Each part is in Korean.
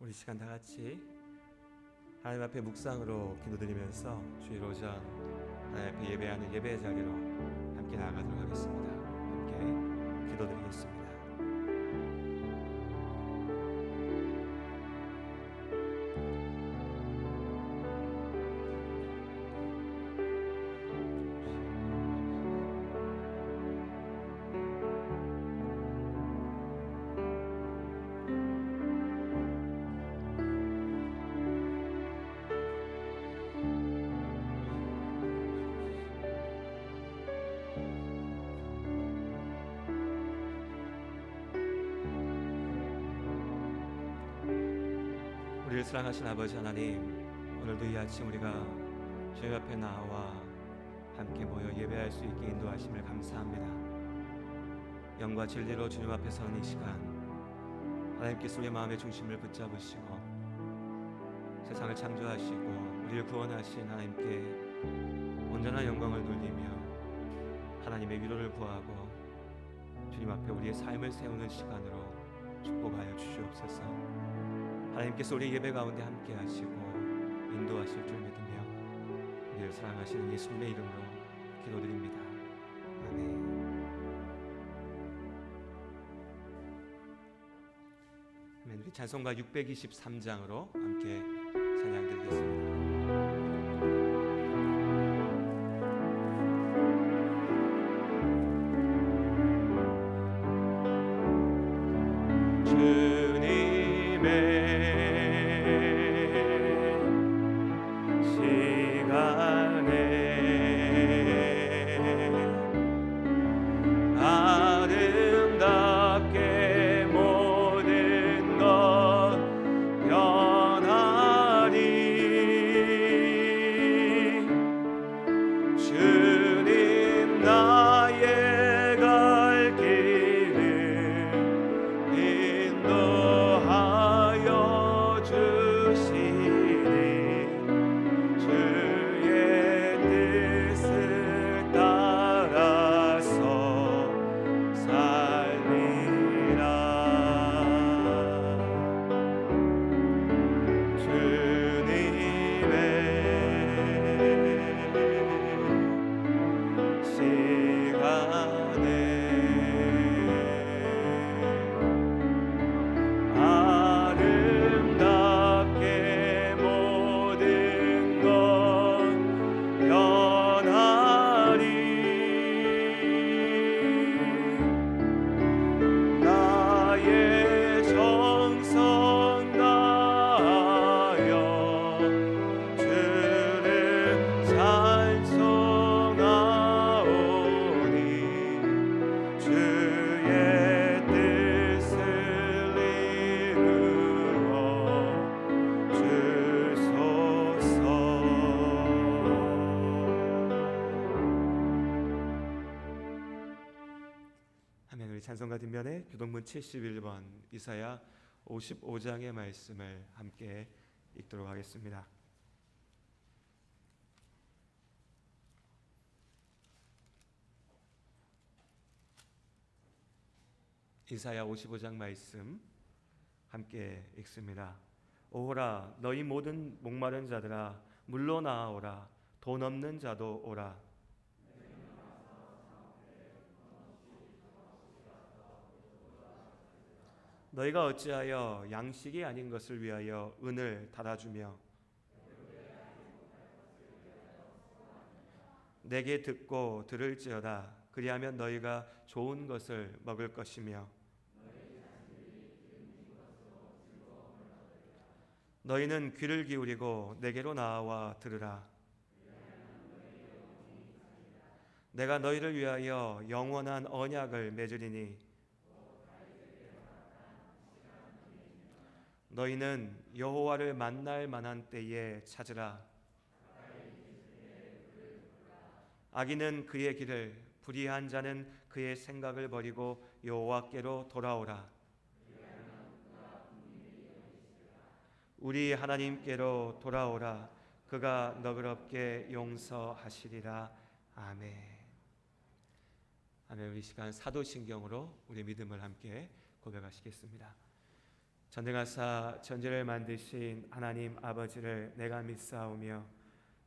우리 시간 다 같이 하나님 앞에 묵상으로 기도드리면서 주일 오전 하나님 앞에 예배하는 예배의 자리로 함께 나아가도록 하겠습니다. 함께 기도드리겠습니다. 우리를 사랑하신 아버지 하나님, 오늘도 이 아침 우리가 주님 앞에 나와 함께 모여 예배할 수 있게 인도하심을 감사합니다. 영과 진리로 주님 앞에 서는 이 시간, 하나님께서 우리의 마음의 중심을 붙잡으시고 세상을 창조하시고 우리를 구원하신 하나님께 온전한 영광을 돌리며 하나님의 위로를 구하고 주님 앞에 우리의 삶을 세우는 시간으로 축복하여 주시옵소서. 하나님께서 우리 예배 가운데 함께 하시고 인도하실 줄 믿으며 우리를 사랑하시는 예수님의 이름으로 기도드립니다. 아멘. 우리 찬송가 623장으로 함께 찬양드리겠습니다. 찬송가 뒷면에 교동문 71번 이사야 55장의 말씀을 함께 읽도록 하겠습니다. 이사야 55장 말씀 함께 읽습니다. 오호라, 너희 모든 목마른 자들아 물로 나아오라. 돈 없는 자도 오라. 너희가 어찌하여 양식이 아닌 것을 위하여 은을 달아주며 내게 듣고 들을지어다. 그리하면 너희가 좋은 것을 먹을 것이며 너희는 귀를 기울이고 내게로 나와 들으라. 내가 너희를 위하여 영원한 언약을 맺으리니 너희는 여호와를 만날 만한 때에 찾으라. 악인은 그의 길을, 불의한 자는 그의 생각을 버리고 여호와께로 돌아오라. 우리 하나님께로 돌아오라. 그가 너그럽게 용서하시리라. 아멘. 아멘. 우리 시간 사도신경으로 우리 믿음을 함께 고백하시겠습니다. 전능하사 천지를 만드신 하나님 아버지를 내가 믿사오며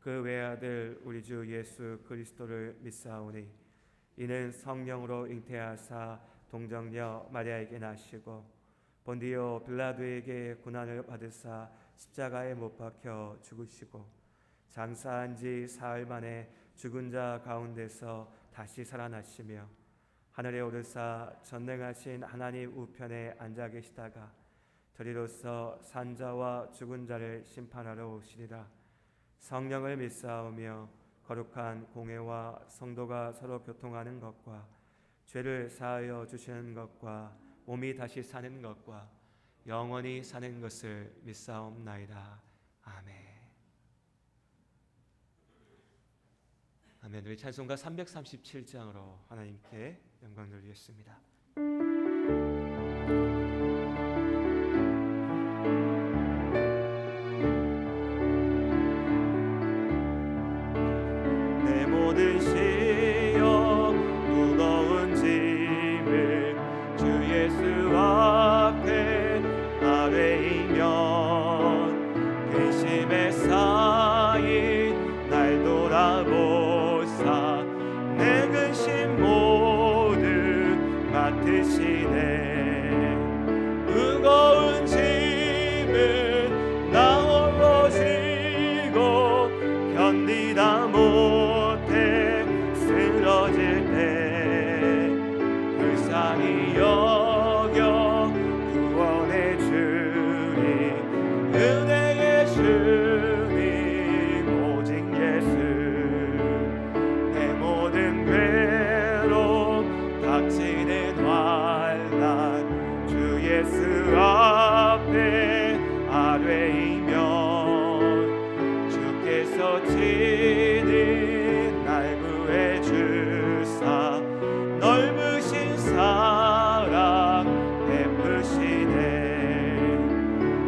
그 외아들 우리 주 예수 그리스도를 믿사오니 이는 성령으로 잉태하사 동정녀 마리아에게 나시고 본디오 빌라도에게 고난을 받으사 십자가에 못 박혀 죽으시고 장사한 지 사흘 만에 죽은 자 가운데서 다시 살아나시며 하늘에 오르사 전능하신 하나님 우편에 앉아 계시다가 저리로서 산자와 죽은 자를 심판하러 오시리라. 성령을 믿사오며 거룩한 공회와 성도가 서로 교통하는 것과 죄를 사하여 주시는 것과 몸이 다시 사는 것과 영원히 사는 것을 믿사옵나이다. 아멘. 아멘. 우리 찬송가 337장으로 하나님께 영광 돌리겠습니다. 내 모든 시험 무거운 짐을 주 예수 앞에 아뢰이면 근심에 쌓인 날 돌아보사 내 근심 모두 맡으시네. 무거운 짐을 나 홀로 지고 견디다 못해 쓰러질 때 불쌍히 여겨 구원해 주리. 은혜의 주님 오직 예수. 내 모든 괴로움 닥치는 환난 주 예수 앞에 아뢰이면 주께서 친히 날 구해 주사 넓으신 사랑 베푸시네.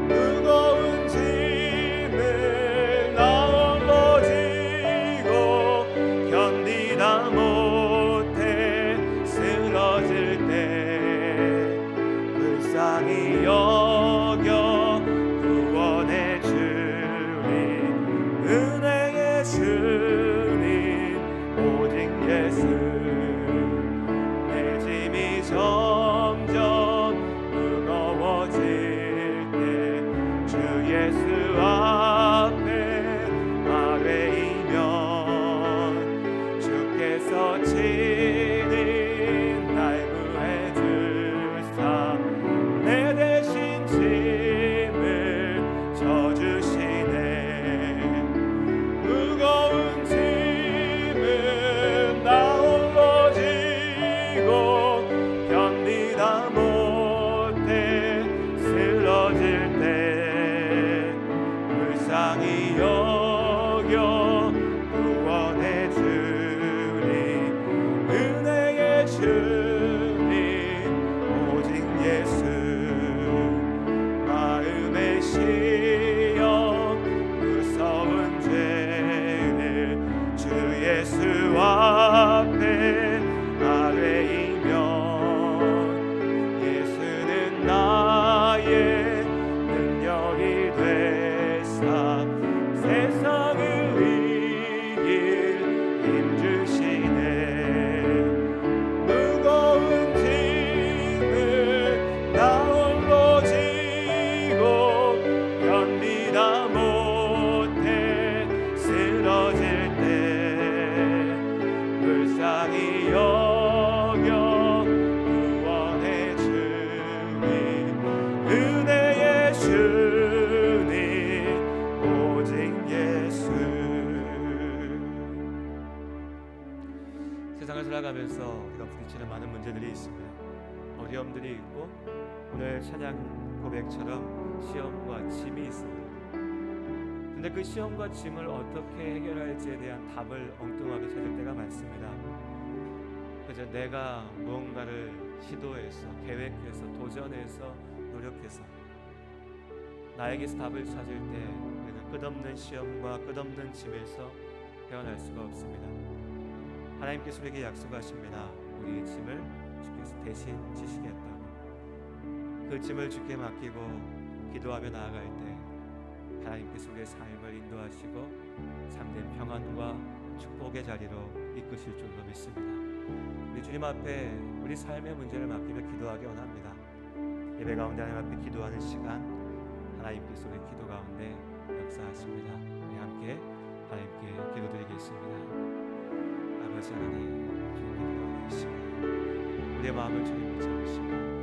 무거운 짐을 나 홀로 지고 견디다 못해 쓰러질 때 불쌍히 여겨 구원해 주리. 은혜의 주님 오직 예수. 내 짐이 점점 무거워질 때 주 예수 앞에 아뢰이면 주께서 친히 날 구해 주사 내 대신 짐을 져주시네. 무거운 짐을 나 홀로 지고 견디다 못해 쓰러질 때 불쌍히 여겨 구원해 주리. 은혜의 주님 오직 예수. 마음의 시험 무서운 죄를 주 예수 앞에 아뢰이면 예수는 나의 능력이 되사 세상을 이길 힘주시네. 무거운 짐을 나 홀로 지고 견디다 못해 쓰러질 때 불쌍히 여겨 구원해 주리. 은혜의 주님 오직 예수. 세상을 살아가면서 우리가 부딪히는 많은 문제들이 있습니다. 어려움들이 있고 오늘 찬양 고백처럼 시험과 짐이 있습니다. 근데 그 시험과 짐을 어떻게 해결할지에 대한 답을 엉뚱하게 찾을 때가 많습니다. 그저 내가 무언가를 시도해서 계획해서 도전해서 노력해서 나에게서 답을 찾을 때 우리는 끝없는 시험과 끝없는 짐에서 헤어날 수가 없습니다. 하나님께서 우리에게 약속하십니다. 우리의 짐을 주께서 대신 지시겠다고. 그 그 짐을 주께 맡기고 기도하며 나아갈 때 하나님께서 우리의 삶을 인도하시고 참된 평안과 축복의 자리로 이끄실 줄로 믿습니다. 우리 주님 앞에 우리 삶의 문제를 맡기며 기도하기 원합니다. 예배 가운데 하나님 앞에 기도하는 시간, 하나님께서 우리 기도 가운데 역사하십니다. 우리 함께 하나님께 기도드리겠습니다. 아버지 하나님, 주님께 기도하는 이 시간, 우리의 마음을 주님 붙잡으시고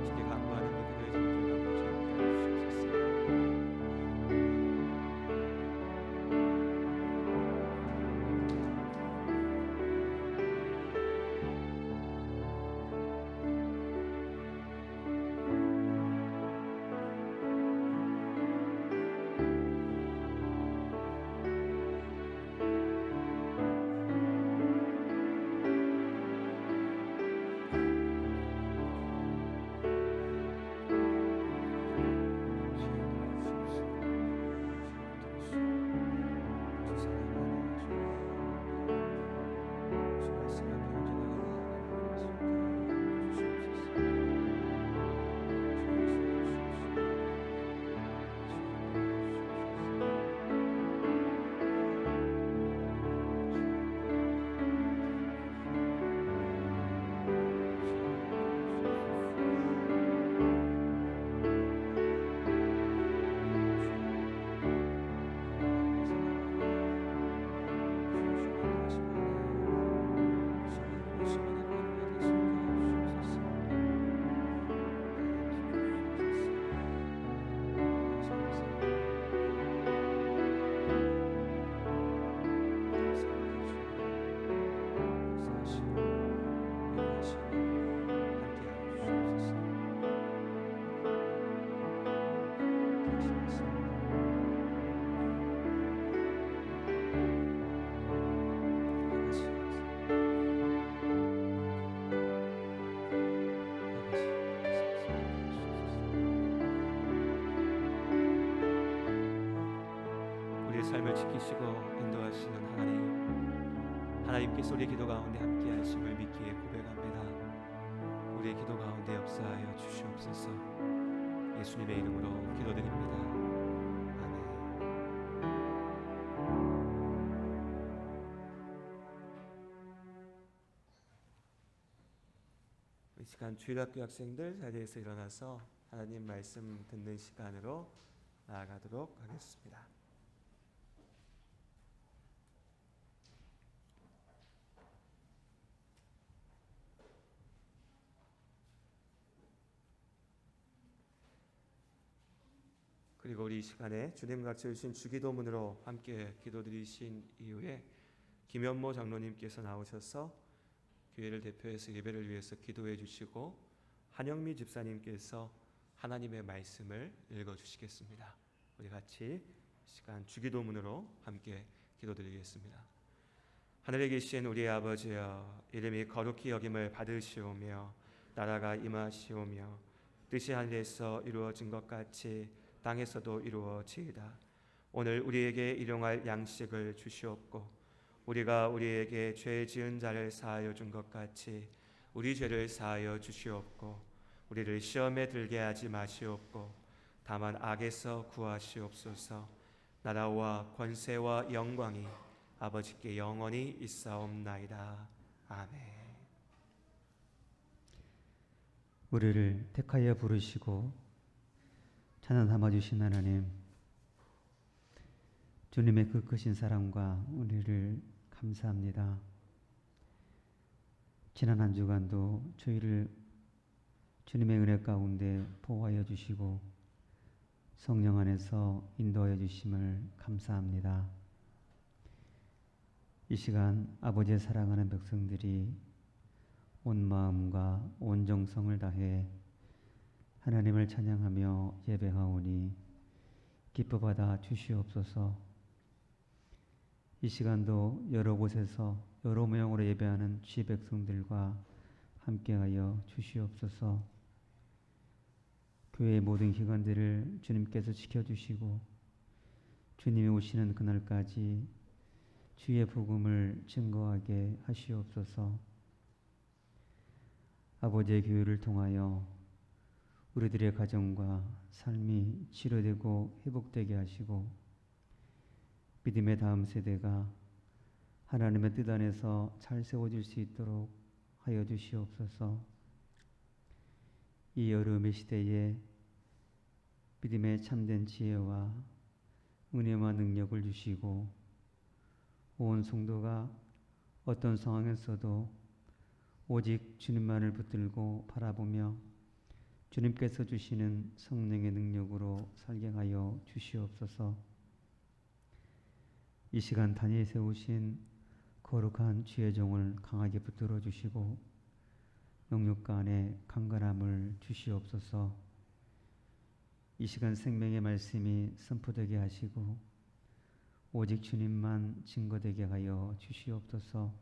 주께 간구하는 그 기도의 제목들 가운데 주님께 주시옵소서. 삶을 지키시고 인도하시는 하나님, 하나님께서 우리의 기도 가운데 함께 하심을 믿기에 고백합니다. 우리의 기도 가운데 역사하여 주시옵소서. 예수님의 이름으로 기도드립니다. 아멘. 이 시간 주일학교 학생들 자리에서 일어나서 하나님 말씀 듣는 시간으로 나아가도록 하겠습니다. 그리고 우리 이 시간에 주님 가르쳐 주신 주기도문으로 함께 기도드리신 이후에 김현모 장로님께서 나오셔서 교회를 대표해서 예배를 위해서 기도해 주시고 한영미 집사님께서 하나님의 말씀을 읽어 주시겠습니다. 우리 같이 시간 주기도문으로 함께 기도드리겠습니다. 하늘에 계신 우리 아버지여, 이름이 거룩히 여김을 받으시오며 나라가 임하시오며 뜻이 하늘에서 이루어진 것 같이 땅에서도 이루어지이다. 오늘 우리에게 일용할 양식을 주시옵고 우리가 우리에게 죄 지은 자를 사하여 준 것 같이 우리 죄를 사하여 주시옵고 우리를 시험에 들게 하지 마시옵고 다만 악에서 구하시옵소서. 나라와 권세와 영광이 아버지께 영원히 있사옵나이다. 아멘. 우리를 택하여 부르시고 찬양 삼아주신 하나님, 주님의 그 크신 사랑과 우리를 감사합니다. 지난 한 주간도 저희를 주님의 은혜 가운데 보호하여 주시고 성령 안에서 인도하여 주심을 감사합니다. 이 시간 아버지의 사랑하는 백성들이 온 마음과 온 정성을 다해 하나님을 찬양하며 예배하오니 기뻐받아 주시옵소서. 이 시간도 여러 곳에서 여러 모양으로 예배하는 주의 백성들과 함께하여 주시옵소서. 교회의 모든 기관들을 주님께서 지켜주시고 주님이 오시는 그날까지 주의 복음을 증거하게 하시옵소서. 아버지의 교회를 통하여 우리들의 가정과 삶이 치료되고 회복되게 하시고 믿음의 다음 세대가 하나님의 뜻 안에서 잘 세워질 수 있도록 하여 주시옵소서. 이 여름의 시대에 믿음의 참된 지혜와 은혜와 능력을 주시고 온 성도가 어떤 상황에서도 오직 주님만을 붙들고 바라보며 주님께서 주시는 성령의 능력으로 살게 하여 주시옵소서. 이 시간 단위에 세우신 거룩한 주의 종을 강하게 붙들어 주시고 영육가 안에 강건함을 주시옵소서. 이 시간 생명의 말씀이 선포되게 하시고 오직 주님만 증거되게 하여 주시옵소서.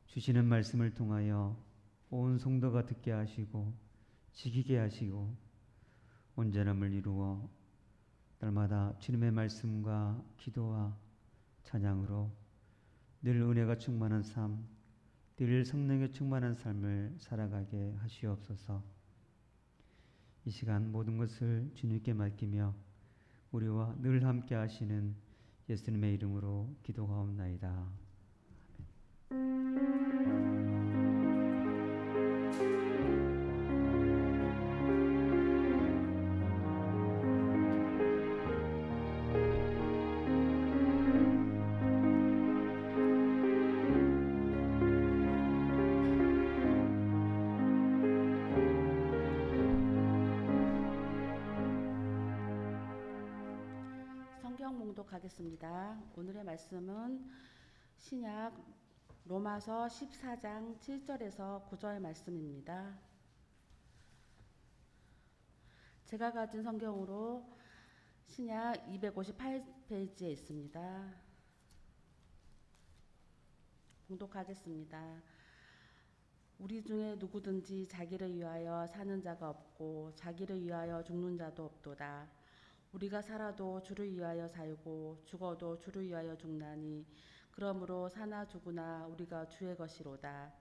주시는 말씀을 통하여 온 성도가 듣게 하시고 지키게 하시고 온전함을 이루어 날마다 주님의 말씀과 기도와 찬양으로 늘 은혜가 충만한 삶, 늘 성령의 충만한 삶을 살아가게 하시옵소서. 이 시간 모든 것을 주님께 맡기며 우리와 늘 함께 하시는 예수님의 이름으로 기도하옵나이다. 성경 봉독하겠습니다. 오늘의 말씀은 신약 로마서 14장 7절에서 9절 말씀입니다. 제가 가진 성경으로 신약 258페이지에 있습니다. 봉독하겠습니다. 우리 중에 누구든지 자기를 위하여 사는 자가 없고 자기를 위하여 죽는 자도 없도다. 우리가 살아도 주를 위하여 살고 죽어도 주를 위하여 죽나니 그러므로 사나 죽으나 우리가 주의 것이로다.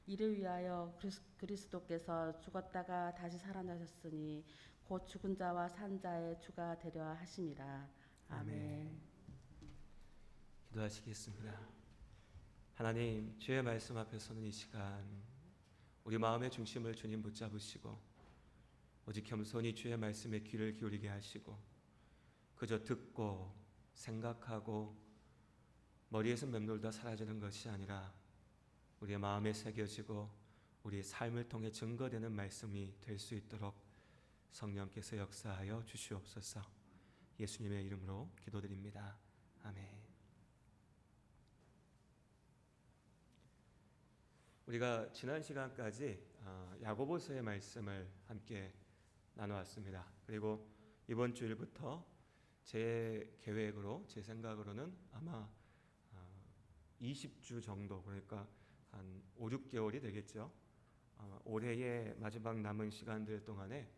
이를 위하여 그리스도께서 죽었다가 다시 살아나셨으니 곧 죽은 자와 산 자의 주가 되려 하심이라. 아멘. 기도하시겠습니다. 하나님, 주의 말씀 앞에 서는 이 시간 우리 마음의 중심을 주님 붙잡으시고 오직 겸손히 주의 말씀에 귀를 기울이게 하시고 그저 듣고 생각하고 머리에서 맴돌다 사라지는 것이 아니라 우리의 마음에 새겨지고 우리의 삶을 통해 증거되는 말씀이 될 수 있도록 성령께서 역사하여 주시옵소서. 예수님의 이름으로 기도드립니다. 아멘. 우리가 지난 시간까지 야고보서의 말씀을 함께 나눠왔습니다. 그리고 이번 주일부터 제 계획으로, 제 생각으로는 아마 20주 정도, 그러니까 한 5, 6개월이 되겠죠. 올해의 마지막 남은 시간들 동안에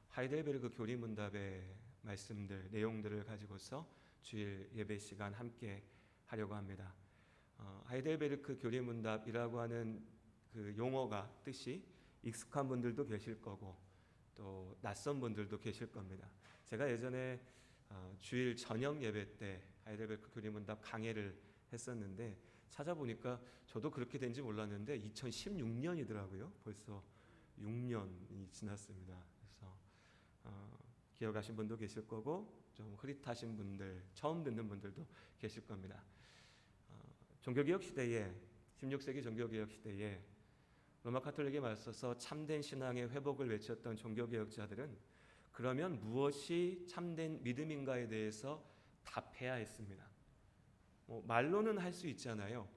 하이델베르크 교리문답의 말씀들, 내용들을 가지고서 주일 예배 시간 함께 하려고 합니다. 하이델베르크 교리문답이라고 하는 그 용어가 뜻이 익숙한 분들도 계실 거고 또 낯선 분들도 계실 겁니다. 제가 예전에 주일 저녁 예배 때 하이델베르크 교리문답 강해를 했었는데 찾아보니까 저도 그렇게 된지 몰랐는데 2016년이더라고요. 벌써 6년이 지났습니다. 그래서 기억하신 분도 계실 거고 좀 흐릿하신 분들, 처음 듣는 분들도 계실 겁니다. 종교개혁 시대에 16세기 종교개혁 시대에 로마 카톨릭에 맞서서 참된 신앙의 회복을 외쳤던 종교개혁자들은 그러면 무엇이 참된 믿음인가에 대해서 답해야 했습니다. 말로는 할 수 있잖아요.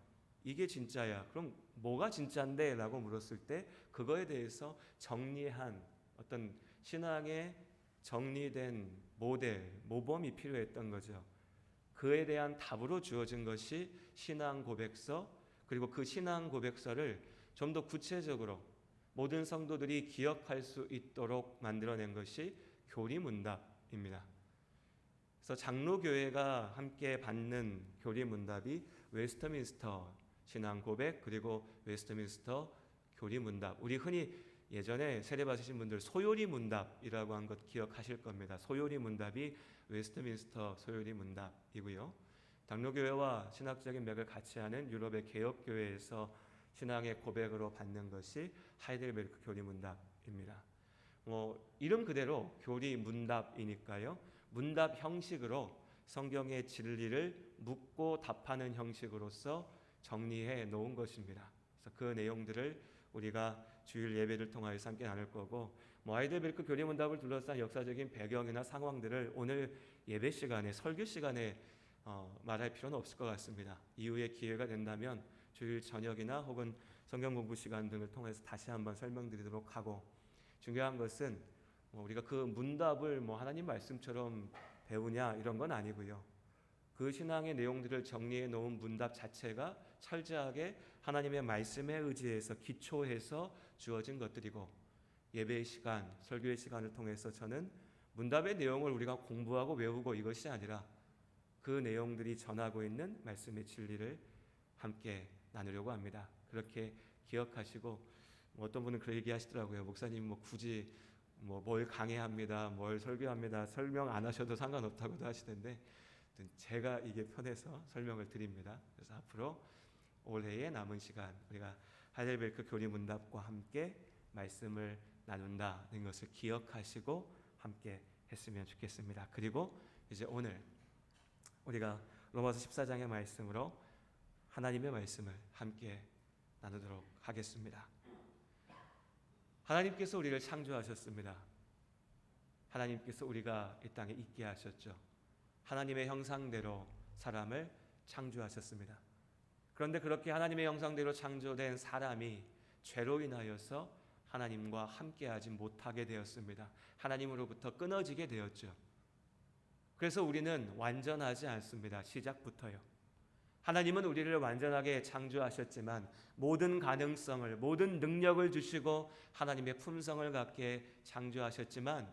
이게 진짜야. 그럼 뭐가 진짜인데? 라고 물었을 때 그거에 대해서 정리한 어떤 신앙의 정리된 모델, 모범이 필요했던 거죠. 그에 대한 답으로 주어진 것이 신앙 고백서, 그리고 그 신앙 고백서를 좀 더 구체적으로 모든 성도들이 기억할 수 있도록 만들어낸 것이 교리문답입니다. 그래서 장로교회가 함께 받는 교리문답이 웨스트민스터 신앙 고백 그리고 웨스트민스터 교리문답, 우리 흔히 예전에 세례 받으신 분들 소요리 문답이라고 한 것 기억하실 겁니다. 소요리 문답이 웨스트민스터 소요리 문답이고요. 당로교회와 신학적인 맥을 같이 하는 유럽의 개혁교회에서 신앙의 고백으로 받는 것이 하이델베르크 교리 문답입니다. 이름 그대로 교리 문답이니까요. 문답 형식으로 성경의 진리를 묻고 답하는 형식으로서 정리해 놓은 것입니다. 그래서 그 내용들을 우리가 주일 예배를 통하여서 함께 나눌 거고, 하이델베르크 교리 문답을 둘러싼 역사적인 배경이나 상황들을 오늘 예배 시간에, 설교 시간에 말할 필요는 없을 것 같습니다. 이후에 기회가 된다면 주일 저녁이나 혹은 성경 공부 시간 등을 통해서 다시 한번 설명드리도록 하고, 중요한 것은 우리가 그 문답을 하나님 말씀처럼 배우냐 이런 건 아니고요. 그 신앙의 내용들을 정리해 놓은 문답 자체가 철저하게 하나님의 말씀에 의지해서 기초해서 주어진 것들이고, 예배의 시간, 설교의 시간을 통해서 저는 문답의 내용을 우리가 공부하고 외우고 이것이 아니라 그 내용들이 전하고 있는 말씀의 진리를 함께 나누려고 합니다. 그렇게 기억하시고, 어떤 분은 그렇게 얘기하시더라고요. 목사님 굳이 뭘 강해합니다, 뭘 설교합니다, 설명 안 하셔도 상관없다고도 하시던데, 제가 이게 편해서 설명을 드립니다. 그래서 앞으로 올해의 남은 시간 우리가 하이델베르크 교리 문답과 함께 말씀을 나눈다는 것을 기억하시고 함께 했으면 좋겠습니다. 그리고 이제 오늘 우리가 로마서 14장의 말씀으로 하나님의 말씀을 함께 나누도록 하겠습니다. 하나님께서 우리를 창조하셨습니다. 하나님께서 우리가 이 땅에 있게 하셨죠. 하나님의 형상대로 사람을 창조하셨습니다. 그런데 그렇게 하나님의 형상대로 창조된 사람이 죄로 인하여서 하나님과 함께하지 못하게 되었습니다. 하나님으로부터 끊어지게 되었죠. 그래서 우리는 완전하지 않습니다. 시작부터요. 하나님은 우리를 완전하게 창조하셨지만 모든 가능성을, 모든 능력을 주시고 하나님의 품성을 갖게 창조하셨지만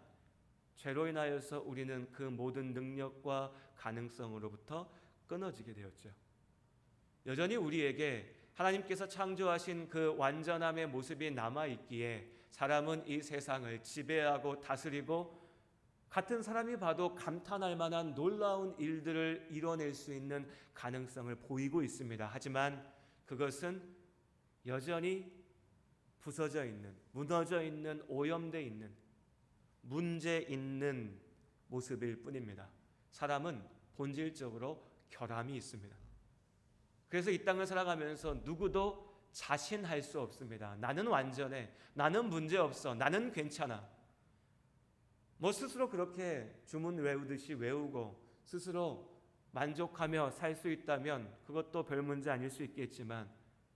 죄로 인하여서 우리는 그 모든 능력과 가능성으로부터 끊어지게 되었죠. 여전히 우리에게 하나님께서 창조하신 그 완전함의 모습이 남아있기에 사람은 이 세상을 지배하고 다스리고 같은 사람이 봐도 감탄할 만한 놀라운 일들을 이뤄낼 수 있는 가능성을 보이고 있습니다. 하지만 그것은 여전히 부서져 있는, 무너져 있는, 오염되어 있는, 문제 있는 모습일 뿐입니다. 사람은 본질적으로 결함이 있습니다. 그래서 이 땅을 살아가면서 누구도 자신할 수 없습니다. 나는 완전해, 나는 문제 없어, 나는 괜찮아. 스스로 그렇게 주문 외우듯이 외우고 스스로 만족하며 살 수 있다면 그것도 별 문제 아닐 수 있겠지만,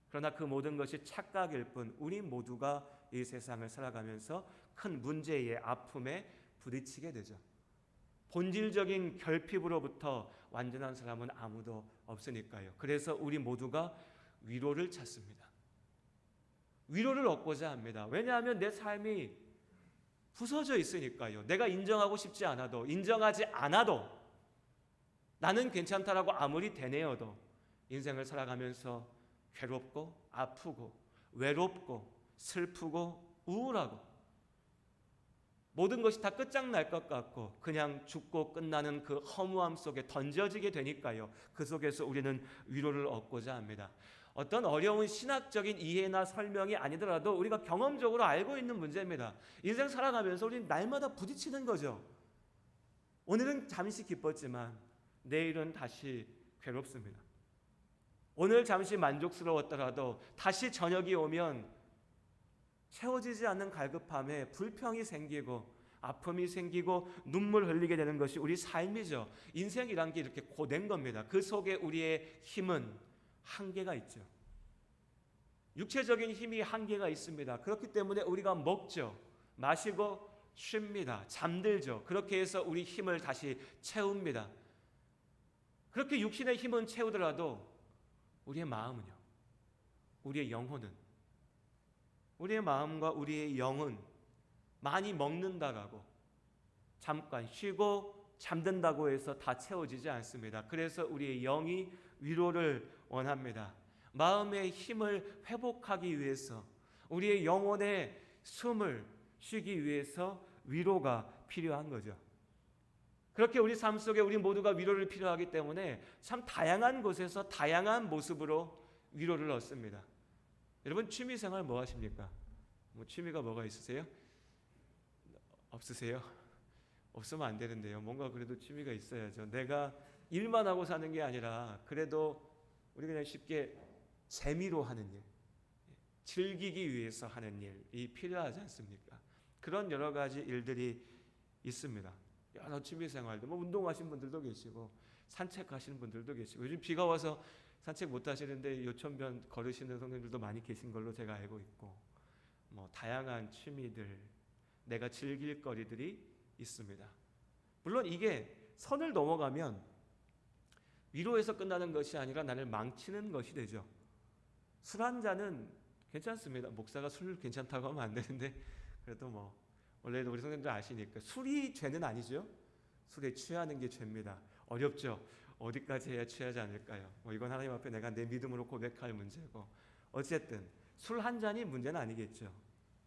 그러나 그 모든 것이 착각일 뿐 우리 모두가 이 세상을 살아가면서 큰 문제의 아픔에 부딪히게 되죠. 본질적인 결핍으로부터 완전한 사람은 아무도 없으니까요. 그래서 우리 모두가 위로를 찾습니다. 위로를 얻고자 합니다. 왜냐하면 내 삶이 부서져 있으니까요. 내가 인정하고 싶지 않아도, 인정하지 않아도, 나는 괜찮다라고 아무리 되뇌어도 인생을 살아가면서 괴롭고 아프고 외롭고 슬프고 우울하고 모든 것이 다 끝장날 것 같고 그냥 죽고 끝나는 그 허무함 속에 던져지게 되니까요. 그 속에서 우리는 위로를 얻고자 합니다. 어떤 어려운 신학적인 이해나 설명이 아니더라도 우리가 경험적으로 알고 있는 문제입니다. 인생 살아가면서 우리는 날마다 부딪히는 거죠. 오늘은 잠시 기뻤지만 내일은 다시 괴롭습니다. 오늘 잠시 만족스러웠더라도 다시 저녁이 오면 채워지지 않는 갈급함에 불평이 생기고 아픔이 생기고 눈물 흘리게 되는 것이 우리 삶이죠. 인생이란 게 이렇게 고된 겁니다. 그 속에 우리의 힘은 한계가 있죠. 육체적인 힘이 한계가 있습니다. 그렇기 때문에 우리가 먹죠. 마시고 쉽니다. 잠들죠. 그렇게 해서 우리 힘을 다시 채웁니다. 그렇게 육신의 힘은 채우더라도 우리의 마음은요, 우리의 영혼은, 우리의 마음과 우리의 영은 많이 먹는다라고 잠깐 쉬고 잠든다고 해서 다 채워지지 않습니다. 그래서 우리의 영이 위로를 원합니다. 마음의 힘을 회복하기 위해서, 우리의 영혼의 숨을 쉬기 위해서 위로가 필요한 거죠. 그렇게 우리 삶 속에 우리 모두가 위로를 필요하기 때문에 참 다양한 곳에서 다양한 모습으로 위로를 얻습니다. 여러분 취미생활 뭐 하십니까? 뭐 취미가 뭐가 있으세요? 없으세요? 없으면 안 되는데요. 뭔가 그래도 취미가 있어야죠. 내가 일만 하고 사는 게 아니라 그래도 우리 그냥 쉽게 재미로 하는 일, 즐기기 위해서 하는 일이 필요하지 않습니까? 그런 여러 가지 일들이 있습니다. 여러 취미 생활도 뭐 운동하시는 분들도 계시고 산책하시는 분들도 계시고 요즘 비가 와서 산책 못 하시는데 요천변 걸으시는 성도님들도 많이 계신 걸로 제가 알고 있고 뭐 다양한 취미들 내가 즐길 거리들이 있습니다. 물론 이게 선을 넘어가면 위로에서 끝나는 것이 아니라 나를 망치는 것이 되죠. 술 한 잔은 괜찮습니다. 목사가 술 괜찮다고 하면 안 되는데 그래도 뭐 원래도 우리 성도님들 아시니까 술이 죄는 아니죠. 술에 취하는 게 죄입니다. 어렵죠. 어디까지 해야 취하지 않을까요? 뭐 이건 하나님 앞에 내가 내 믿음으로 고백할 문제고 어쨌든 술 한 잔이 문제는 아니겠죠.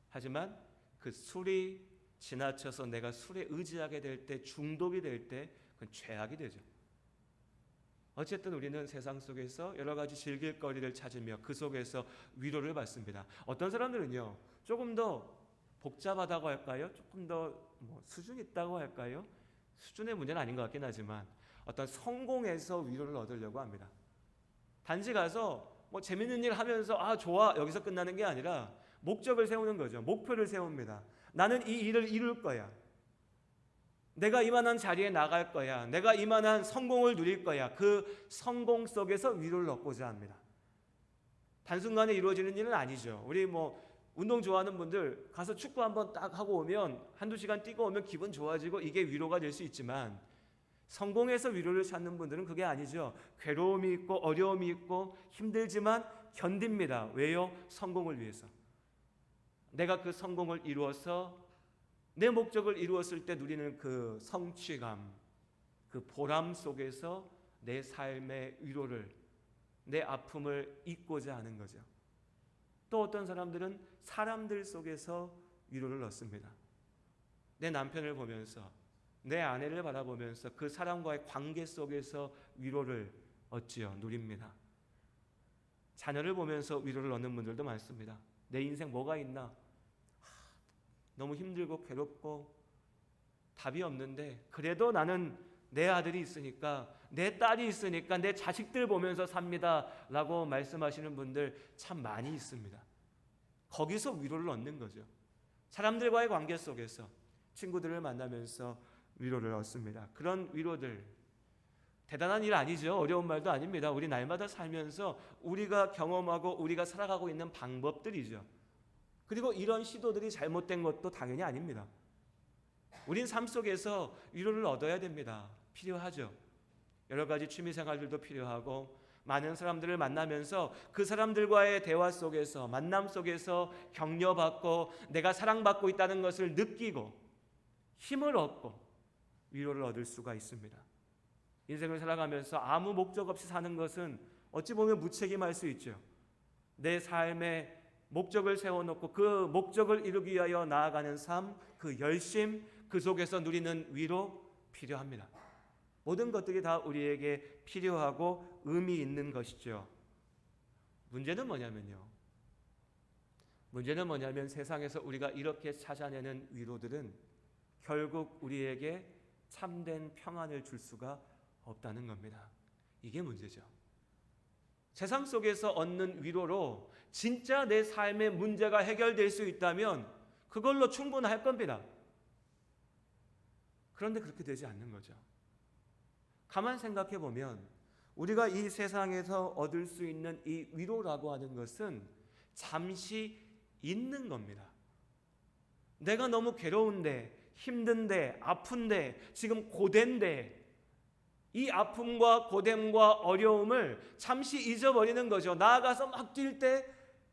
하지만 그 술이 지나쳐서 내가 술에 의지하게 될 때 중독이 될 때 그건 죄악이 되죠. 어쨌든 우리는 세상 속에서 여러 가지 즐길 거리를 찾으며 그 속에서 위로를 받습니다. 어떤 사람들은요 조금 더 복잡하다고 할까요? 조금 더 뭐 수준 있다고 할까요? 수준의 문제는 아닌 것 같긴 하지만 어떤 성공에서 위로를 얻으려고 합니다. 단지 가서 뭐 재밌는 일 하면서 아 좋아 여기서 끝나는 게 아니라 목적을 세우는 거죠. 목표를 세웁니다. 나는 이 일을 이룰 거야. 내가 이만한 자리에 나갈 거야. 내가 이만한 성공을 누릴 거야. 그 성공 속에서 위로를 얻고자 합니다. 단순간에 이루어지는 일은 아니죠. 우리 뭐 운동 좋아하는 분들 가서 축구 한번 딱 하고 오면 한두 시간 뛰고 오면 기분 좋아지고 이게 위로가 될 수 있지만 성공해서 위로를 찾는 분들은 그게 아니죠. 괴로움이 있고 어려움이 있고 힘들지만 견딥니다. 왜요? 성공을 위해서. 내가 그 성공을 이루어서 내 목적을 이루었을 때 누리는 그 성취감, 그 보람 속에서 내 삶의 위로를, 내 아픔을 잊고자 하는 거죠. 또 어떤 사람들은 사람들 속에서 위로를 얻습니다. 내 남편을 보면서, 내 아내를 바라보면서 그 사람과의 관계 속에서 위로를 얻지요. 누립니다. 자녀를 보면서 위로를 얻는 분들도 많습니다. 내 인생 뭐가 있나? 너무 힘들고 괴롭고 답이 없는데 그래도 나는 내 아들이 있으니까 내 딸이 있으니까 내 자식들 보면서 삽니다 라고 말씀하시는 분들 참 많이 있습니다. 거기서 위로를 얻는 거죠. 사람들과의 관계 속에서 친구들을 만나면서 위로를 얻습니다. 그런 위로들 대단한 일 아니죠. 어려운 말도 아닙니다. 우리 날마다 살면서 우리가 경험하고 우리가 살아가고 있는 방법들이죠. 그리고 이런 시도들이 잘못된 것도 당연히 아닙니다. 우린 삶 속에서 위로를 얻어야 됩니다. 필요하죠. 여러 가지 취미 생활들도 필요하고 많은 사람들을 만나면서 그 사람들과의 대화 속에서 만남 속에서 격려받고 내가 사랑받고 있다는 것을 느끼고 힘을 얻고 위로를 얻을 수가 있습니다. 인생을 살아가면서 아무 목적 없이 사는 것은 어찌 보면 무책임할 수 있죠. 내 삶에 목적을 세워놓고 그 목적을 이루기 위하여 나아가는 삶, 그 열심, 그 속에서 누리는 위로 필요합니다. 모든 것들이 다 우리에게 필요하고 의미 있는 것이죠. 문제는 뭐냐면 세상에서 우리가 이렇게 찾아내는 위로들은 결국 우리에게 참된 평안을 줄 수가 없다는 겁니다. 이게 문제죠. 세상 속에서 얻는 위로로 진짜 내 삶의 문제가 해결될 수 있다면 그걸로 충분할 겁니다. 그런데 그렇게 되지 않는 거죠. 가만 생각해 보면 우리가 이 세상에서 얻을 수 있는 이 위로라고 하는 것은 잠시 있는 겁니다. 내가 너무 괴로운데, 힘든데, 아픈데, 지금 고된데 이 아픔과 고됨과 어려움을 잠시 잊어버리는 거죠. 나아가서 막 뛸 때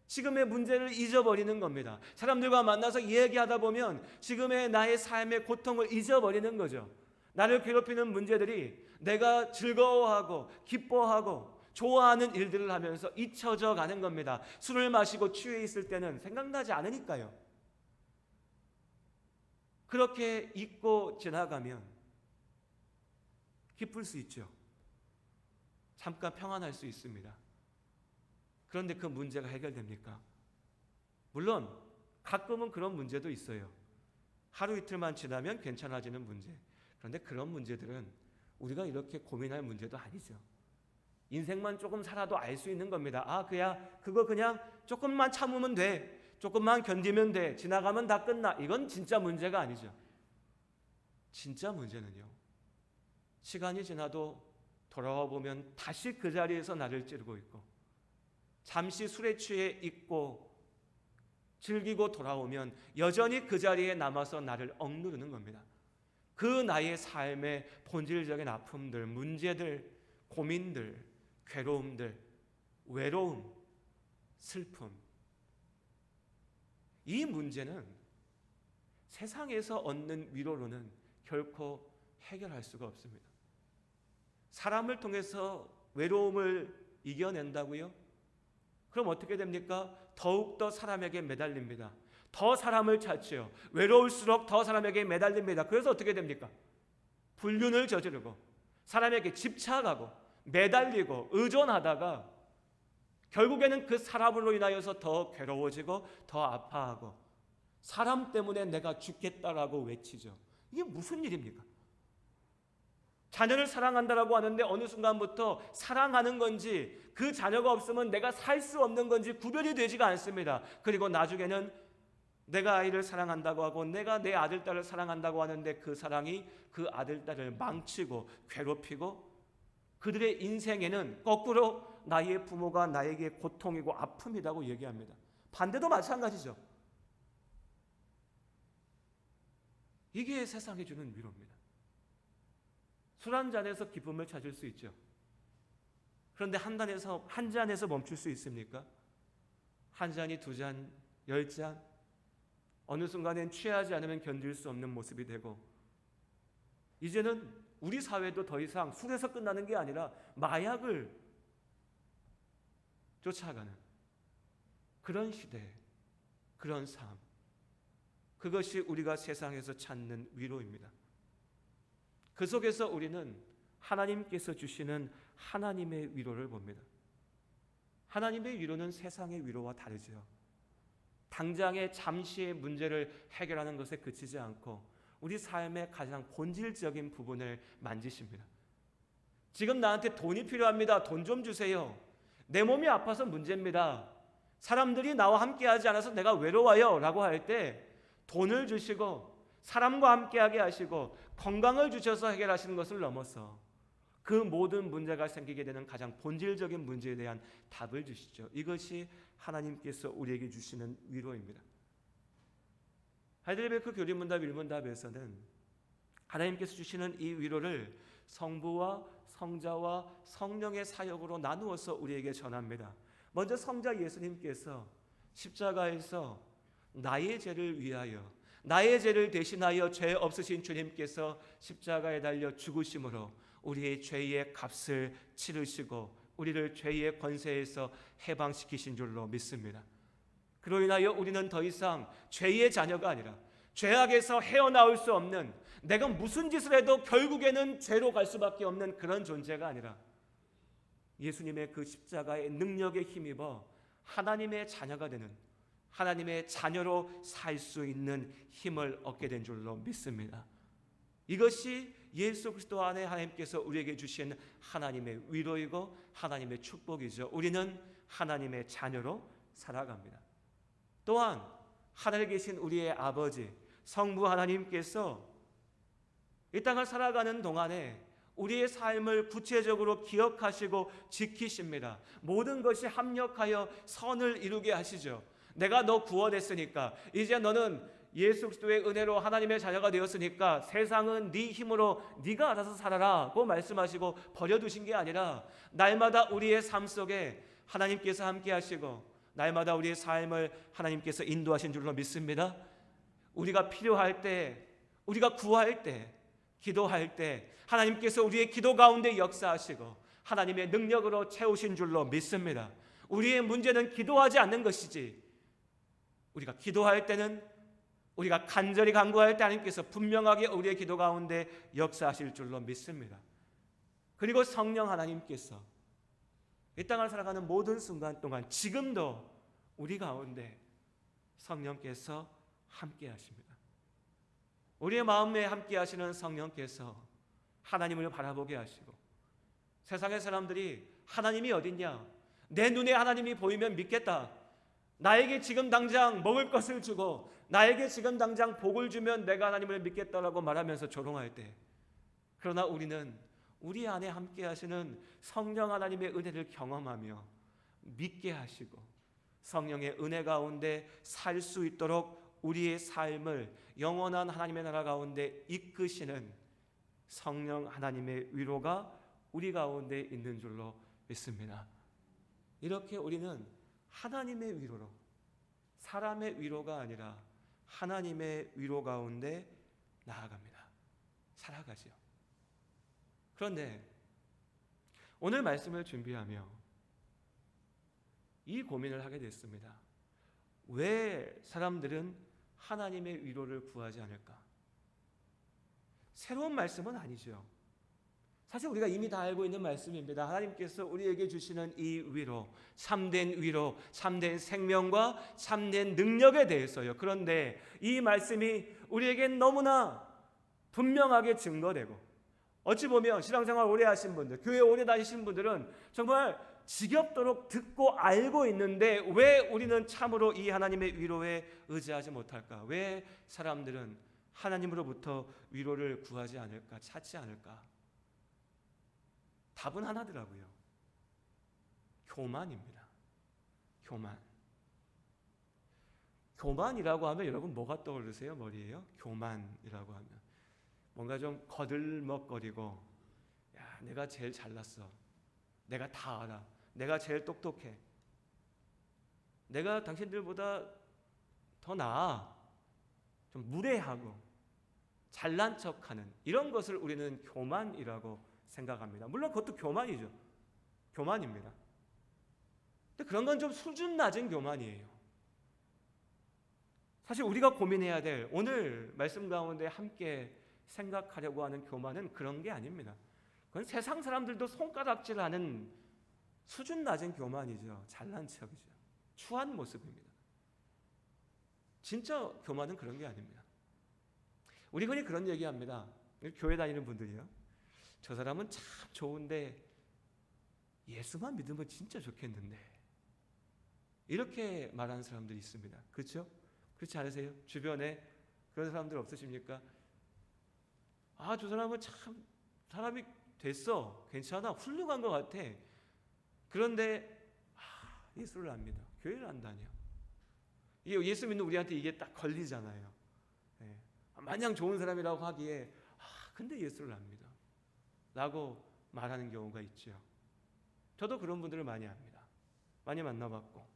지금의 문제를 잊어버리는 겁니다. 사람들과 만나서 이야기하다 보면 지금의 나의 삶의 고통을 잊어버리는 거죠. 나를 괴롭히는 문제들이 내가 즐거워하고 기뻐하고 좋아하는 일들을 하면서 잊혀져 가는 겁니다. 술을 마시고 취해 있을 때는 생각나지 않으니까요. 그렇게 잊고 지나가면 기쁠 수 있죠. 잠깐 평안할 수 있습니다. 그런데 그 문제가 해결됩니까? 물론 가끔은 그런 문제도 있어요. 하루 이틀만 지나면 괜찮아지는 문제. 그런데 그런 문제들은 우리가 이렇게 고민할 문제도 아니죠. 인생만 조금 살아도 알 수 있는 겁니다. 그거 그냥 조금만 참으면 돼. 조금만 견디면 돼. 지나가면 다 끝나. 이건 진짜 문제가 아니죠. 진짜 문제는요, 시간이 지나도 돌아와 보면 다시 그 자리에서 나를 찌르고 있고, 잠시 술에 취해 있고 즐기고 돌아오면 여전히 그 자리에 남아서 나를 억누르는 겁니다. 그 나의 삶의 본질적인 아픔들, 문제들, 고민들, 괴로움들, 외로움, 슬픔, 이 문제는 세상에서 얻는 위로로는 결코 해결할 수가 없습니다. 사람을 통해서 외로움을 이겨낸다고요? 그럼 어떻게 됩니까? 더욱더 사람에게 매달립니다. 더 사람을 찾지요. 외로울수록 더 사람에게 매달립니다. 그래서 어떻게 됩니까? 불륜을 저지르고 사람에게 집착하고 매달리고 의존하다가 결국에는 그 사람으로 인하여서 더 괴로워지고 더 아파하고, 사람 때문에 내가 죽겠다라고 외치죠. 이게 무슨 일입니까? 자녀를 사랑한다라고 하는데 어느 순간부터 사랑하는 건지 그 자녀가 없으면 내가 살 수 없는 건지 구별이 되지가 않습니다. 그리고 나중에는 내가 아이를 사랑한다고 하고 내가 내 아들, 딸을 사랑한다고 하는데 그 사랑이 그 아들, 딸을 망치고 괴롭히고, 그들의 인생에는 거꾸로 나의 부모가 나에게 고통이고 아픔이라고 얘기합니다. 반대도 마찬가지죠. 이게 세상이 주는 위로입니다. 술 한 잔에서 기쁨을 찾을 수 있죠. 그런데 한 잔에서 멈출 수 있습니까? 한 잔이 두 잔, 10잔, 어느 순간엔 취하지 않으면 견딜 수 없는 모습이 되고, 이제는 우리 사회도 더 이상 술에서 끝나는 게 아니라 마약을 쫓아가는 그런 시대, 그런 삶, 그것이 우리가 세상에서 찾는 위로입니다. 그 속에서 우리는 하나님께서 주시는 하나님의 위로를 봅니다. 하나님의 위로는 세상의 위로와 다르죠. 당장의 잠시의 문제를 해결하는 것에 그치지 않고 우리 삶의 가장 본질적인 부분을 만지십니다. 지금 나한테 돈이 필요합니다. 돈 좀 주세요. 내 몸이 아파서 문제입니다. 사람들이 나와 함께하지 않아서 내가 외로워요 라고 할 때 돈을 주시고 사람과 함께하게 하시고 건강을 주셔서 해결하시는 것을 넘어서 그 모든 문제가 생기게 되는 가장 본질적인 문제에 대한 답을 주시죠. 이것이 하나님께서 우리에게 주시는 위로입니다. 하이델베르크 교리문답 1문답에서는 하나님께서 주시는 이 위로를 성부와 성자와 성령의 사역으로 나누어서 우리에게 전합니다. 먼저 성자 예수님께서 십자가에서 나의 죄를 위하여, 나의 죄를 대신하여 죄 없으신 주님께서 십자가에 달려 죽으심으로 우리의 죄의 값을 치르시고 우리를 죄의 권세에서 해방시키신 줄로 믿습니다. 그로 인하여 우리는 더 이상 죄의 자녀가 아니라 죄악에서 헤어나올 수 없는, 내가 무슨 짓을 해도 결국에는 죄로 갈 수밖에 없는 그런 존재가 아니라 예수님의 그 십자가의 능력에 힘입어 하나님의 자녀가 되는, 하나님의 자녀로 살 수 있는 힘을 얻게 된 줄로 믿습니다. 이것이 예수 그리스도 안에 하나님께서 우리에게 주신 하나님의 위로이고 하나님의 축복이죠. 우리는 하나님의 자녀로 살아갑니다. 또한 하늘에 계신 우리의 아버지 성부 하나님께서 이 땅을 살아가는 동안에 우리의 삶을 구체적으로 기억하시고 지키십니다. 모든 것이 합력하여 선을 이루게 하시죠. 내가 너 구원했으니까 이제 너는 예수 그리스도의 은혜로 하나님의 자녀가 되었으니까 세상은 네 힘으로 네가 알아서 살아라고 말씀하시고 버려두신 게 아니라 날마다 우리의 삶 속에 하나님께서 함께 하시고 날마다 우리의 삶을 하나님께서 인도하신 줄로 믿습니다. 우리가 필요할 때, 우리가 구할 때, 기도할 때 하나님께서 우리의 기도 가운데 역사하시고 하나님의 능력으로 채우신 줄로 믿습니다. 우리의 문제는 기도하지 않는 것이지, 우리가 기도할 때는 우리가 간절히 간구할 때 하나님께서 분명하게 우리의 기도 가운데 역사하실 줄로 믿습니다. 그리고 성령 하나님께서 이 땅을 살아가는 모든 순간 동안 지금도 우리 가운데 성령께서 함께 하십니다. 우리의 마음에 함께 하시는 성령께서 하나님을 바라보게 하시고, 세상의 사람들이 하나님이 어딨냐, 내 눈에 하나님이 보이면 믿겠다, 나에게 지금 당장 먹을 것을 주고 나에게 지금 당장 복을 주면 내가 하나님을 믿겠다라고 말하면서 조롱할 때, 그러나 우리는 우리 안에 함께 하시는 성령 하나님의 은혜를 경험하며 믿게 하시고 성령의 은혜 가운데 살 수 있도록 우리의 삶을 영원한 하나님의 나라 가운데 이끄시는 성령 하나님의 위로가 우리 가운데 있는 줄로 믿습니다. 이렇게 우리는 하나님의 위로로, 사람의 위로가 아니라 하나님의 위로 가운데 나아갑니다. 살아가죠. 그런데 오늘 말씀을 준비하며 이 고민을 하게 됐습니다. 왜 사람들은 하나님의 위로를 구하지 않을까? 새로운 말씀은 아니죠. 사실 우리가 이미 다 알고 있는 말씀입니다. 하나님께서 우리에게 주시는 이 위로, 참된 위로, 참된 생명과 참된 능력에 대해서요. 그런데 이 말씀이 우리에겐 너무나 분명하게 증거되고, 어찌 보면 신앙생활 오래 하신 분들, 교회 오래 다니신 분들은 정말 지겹도록 듣고 알고 있는데 왜 우리는 참으로 이 하나님의 위로에 의지하지 못할까? 왜 사람들은 하나님으로부터 위로를 구하지 않을까? 찾지 않을까? 답은 하나더라고요. 교만입니다. 교만. 교만이라고 하면 여러분 뭐가 떠오르세요? 머리에요? 교만이라고 하면 뭔가 좀 거들먹거리고, 야, 내가 제일 잘났어, 내가 다 알아, 내가 제일 똑똑해, 내가 당신들보다 더 나아, 좀 무례하고 잘난 척하는 이런 것을 우리는 교만이라고 생각합니다. 물론 그것도 교만이죠. 교만입니다. 근데 그런 건 좀 수준 낮은 교만이에요. 사실 우리가 고민해야 될, 오늘 말씀 가운데 함께 생각하려고 하는 교만은 그런 게 아닙니다. 그건 세상 사람들도 손가락질하는 수준 낮은 교만이죠. 잘난 척이죠. 추한 모습입니다. 진짜 교만은 그런 게 아닙니다. 우리 흔히 그런 얘기합니다. 교회 다니는 분들이요, 저 사람은 참 좋은데 예수만 믿으면 진짜 좋겠는데, 이렇게 말하는 사람들이 있습니다. 그렇죠? 그렇지 않으세요? 주변에 그런 사람들 없으십니까? 아, 저 사람은 참 사람이 됐어, 괜찮아, 훌륭한 것 같아. 그런데 예수를 안 믿어, 교회를 안 다녀. 예수 믿는 우리한테 이게 딱 걸리잖아요. 네. 마냥 좋은 사람이라고 하기에 근데 예수를 안 믿어 라고 말하는 경우가 있죠. 저도 그런 분들을 많이 압니다. 많이 만나봤고.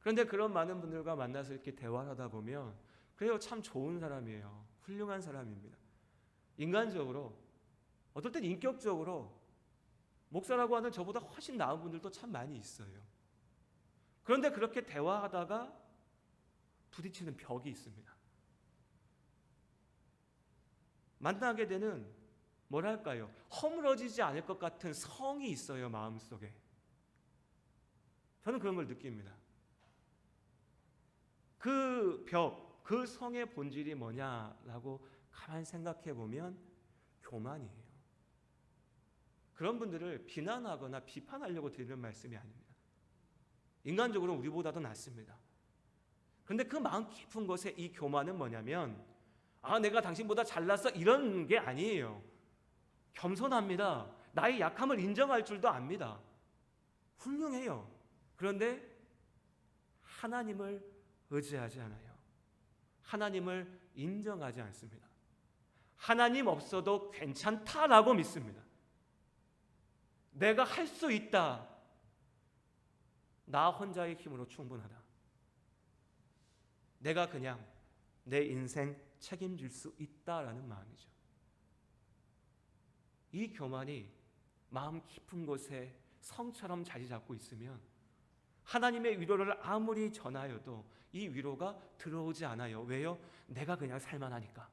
그런데 그런 많은 분들과 만나서 이렇게 대화를 하다 보면, 그래요, 참 좋은 사람이에요, 훌륭한 사람입니다. 인간적으로, 어떨 땐 인격적으로 목사라고 하는 저보다 훨씬 나은 분들도 참 많이 있어요. 그런데 그렇게 대화하다가 부딪히는 벽이 있습니다. 만나게 되는, 뭐랄까요, 허물어지지 않을 것 같은 성이 있어요, 마음속에. 저는 그런 걸 느낍니다. 그 벽, 그 성의 본질이 뭐냐라고 가만히 생각해 보면 교만이에요. 그런 분들을 비난하거나 비판하려고 드리는 말씀이 아닙니다. 인간적으로 우리보다도 낫습니다. 그런데 그 마음 깊은 곳에 이 교만은 뭐냐면, 내가 당신보다 잘났어, 이런 게 아니에요. 겸손합니다. 나의 약함을 인정할 줄도 압니다. 훌륭해요. 그런데 하나님을 의지하지 않아요. 하나님을 인정하지 않습니다. 하나님 없어도 괜찮다라고 믿습니다. 내가 할 수 있다. 나 혼자의 힘으로 충분하다. 내가 그냥 내 인생 책임질 수 있다라는 마음이죠. 이 교만이 마음 깊은 곳에 성처럼 자리 잡고 있으면 하나님의 위로를 아무리 전하여도 이 위로가 들어오지 않아요. 왜요? 내가 그냥 살만하니까,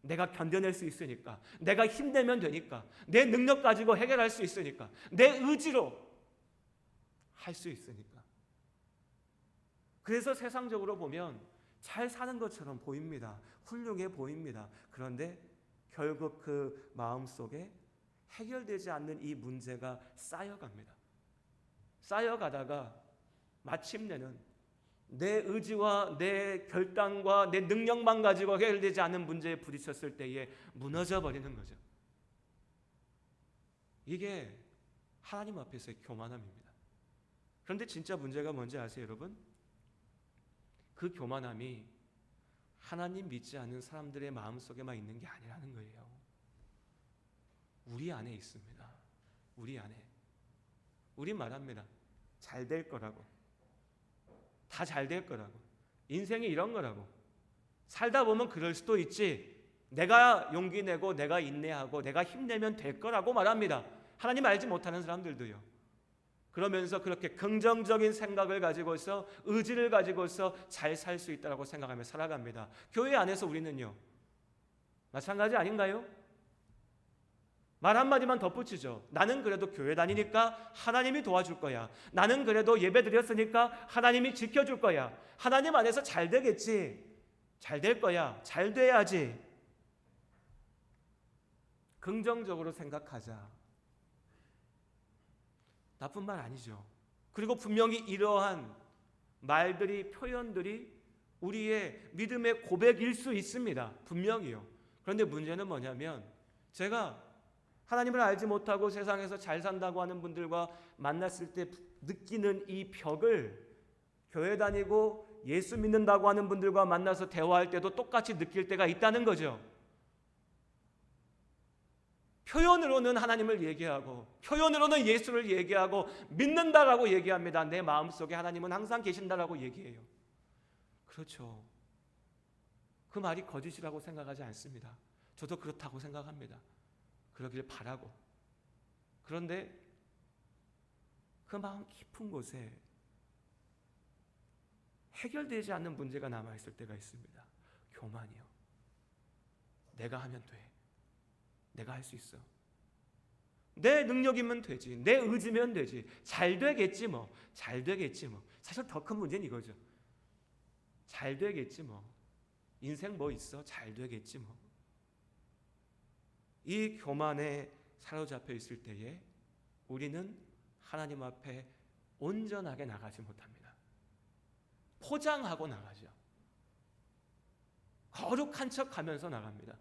내가 견뎌낼 수 있으니까, 내가 힘내면 되니까, 내 능력 가지고 해결할 수 있으니까, 내 의지로 할 수 있으니까. 그래서 세상적으로 보면 잘 사는 것처럼 보입니다. 훌륭해 보입니다. 그런데 결국 그 마음속에 해결되지 않는 이 문제가 쌓여갑니다. 쌓여가다가 마침내는 내 의지와 내 결단과 내 능력만 가지고 해결되지 않는 문제에 부딪혔을 때에 무너져 버리는 거죠. 이게 하나님 앞에서의 교만함입니다. 그런데 진짜 문제가 뭔지 아세요, 여러분? 그 교만함이 하나님 믿지 않는 사람들의 마음속에만 있는 게 아니라는 거예요. 우리 안에 있습니다. 우리 안에. 우리 말합니다. 잘 될 거라고. 다 잘 될 거라고. 인생이 이런 거라고. 살다 보면 그럴 수도 있지. 내가 용기 내고 내가 인내하고 내가 힘내면 될 거라고 말합니다. 하나님 알지 못하는 사람들도요. 그러면서 그렇게 긍정적인 생각을 가지고서, 의지를 가지고서 잘 살 수 있다고 생각하며 살아갑니다. 교회 안에서 우리는요, 마찬가지 아닌가요? 말 한마디만 덧붙이죠. 나는 그래도 교회 다니니까 하나님이 도와줄 거야. 나는 그래도 예배 드렸으니까 하나님이 지켜줄 거야. 하나님 안에서 잘 되겠지. 잘 될 거야. 잘 돼야지. 긍정적으로 생각하자. 나쁜 말 아니죠. 그리고 분명히 이러한 말들이, 표현들이 우리의 믿음의 고백일 수 있습니다. 분명히요. 그런데 문제는 뭐냐면, 제가 하나님을 알지 못하고 세상에서 잘 산다고 하는 분들과 만났을 때 느끼는 이 벽을 교회 다니고 예수 믿는다고 하는 분들과 만나서 대화할 때도 똑같이 느낄 때가 있다는 거죠. 표현으로는 하나님을 얘기하고, 표현으로는 예수를 얘기하고 믿는다라고 얘기합니다. 내 마음속에 하나님은 항상 계신다라고 얘기해요. 그렇죠. 그 말이 거짓이라고 생각하지 않습니다. 저도 그렇다고 생각합니다. 그러길 바라고. 그런데 그 마음 깊은 곳에 해결되지 않는 문제가 남아있을 때가 있습니다. 교만이요. 내가 하면 돼. 내가 할 수 있어. 내 능력이면 되지. 내 의지면 되지. 잘 되겠지 뭐. 잘 되겠지 뭐. 사실 더 큰 문제는 이거죠. 잘 되겠지 뭐. 인생 뭐 있어? 잘 되겠지 뭐. 이 교만에 사로잡혀 있을 때에 우리는 하나님 앞에 온전하게 나가지 못합니다. 포장하고 나가죠. 거룩한 척 하면서 나갑니다.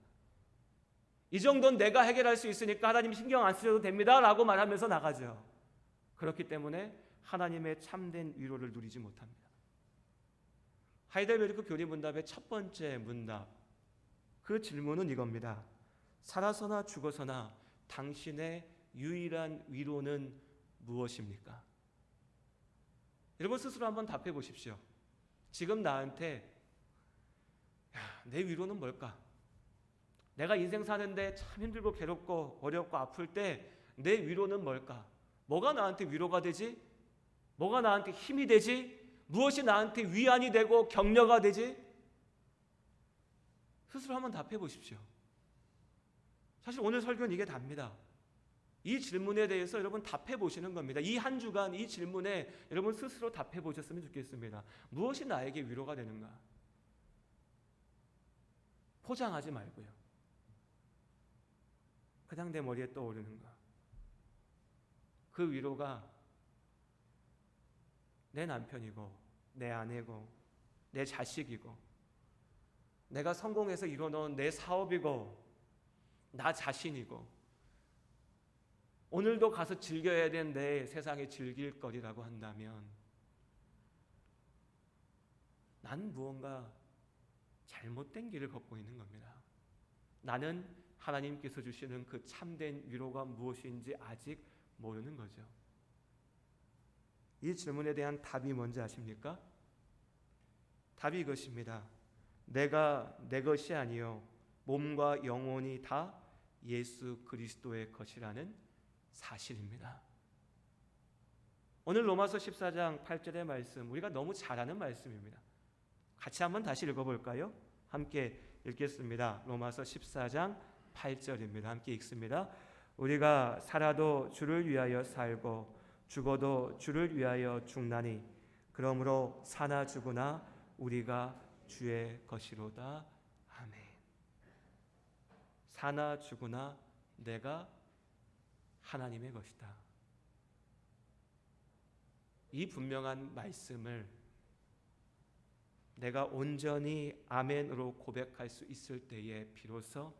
이 정도는 내가 해결할 수 있으니까 하나님 신경 안 쓰셔도 됩니다 라고 말하면서 나가죠. 그렇기 때문에 하나님의 참된 위로를 누리지 못합니다. 하이델베르크 교리 문답의 첫 번째 문답, 그 질문은 이겁니다. 살아서나 죽어서나 당신의 유일한 위로는 무엇입니까? 여러분 스스로 한번 답해 보십시오. 지금 나한테 내 위로는 뭘까? 내가 인생 사는데 참 힘들고 괴롭고 어렵고 아플 때 내 위로는 뭘까? 뭐가 나한테 위로가 되지? 뭐가 나한테 힘이 되지? 무엇이 나한테 위안이 되고 격려가 되지? 스스로 한번 답해 보십시오. 사실 오늘 설교는 이게 답니다. 이 질문에 대해서 여러분 답해 보시는 겁니다. 이 한 주간 이 질문에 여러분 스스로 답해 보셨으면 좋겠습니다. 무엇이 나에게 위로가 되는가? 포장하지 말고요. 그냥 내 머리에 떠오르는가? 그 위로가 내 남편이고 내 아내고 내 자식이고 내가 성공해서 이뤄놓은 내 사업이고 나 자신이고 오늘도 가서 즐겨야 되는 내 세상에 즐길 거리라고 한다면 난 무언가 잘못된 길을 걷고 있는 겁니다. 나는 하나님께서 주시는 그 참된 위로가 무엇인지 아직 모르는 거죠. 이 질문에 대한 답이 뭔지 아십니까? 답이 이것입니다. 내가 내 것이 아니요 몸과 영혼이 다 예수 그리스도의 것이라는 사실입니다. 오늘 로마서 14장 8절의 말씀, 우리가 너무 잘 아는 말씀입니다. 같이 한번 다시 읽어볼까요? 함께 읽겠습니다. 로마서 14장 8절입니다. 함께 읽습니다. 우리가 살아도 주를 위하여 살고 죽어도 주를 위하여 죽나니 그러므로 사나 죽으나 우리가 주의 것이로다. 아멘. 사나 죽으나 내가 하나님의 것이다. 이 분명한 말씀을 내가 온전히 아멘으로 고백할 수 있을 때에 비로소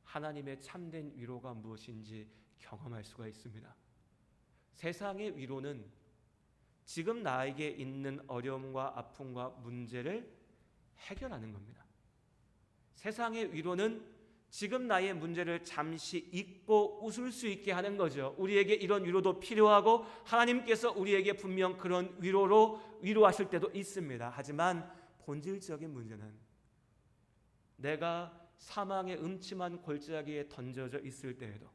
하나님의 참된 위로가 무엇인지 경험할 수가 있습니다. 세상의 위로는 지금 나에게 있는 어려움과 아픔과 문제를 해결하는 겁니다. 세상의 위로는 지금 나의 문제를 잠시 잊고 웃을 수 있게 하는 거죠. 우리에게 이런 위로도 필요하고 하나님께서 우리에게 분명 그런 위로로 위로하실 때도 있습니다. 하지만 본질적인 문제는 내가 사망의 음침한 골짜기에 던져져 있을 때에도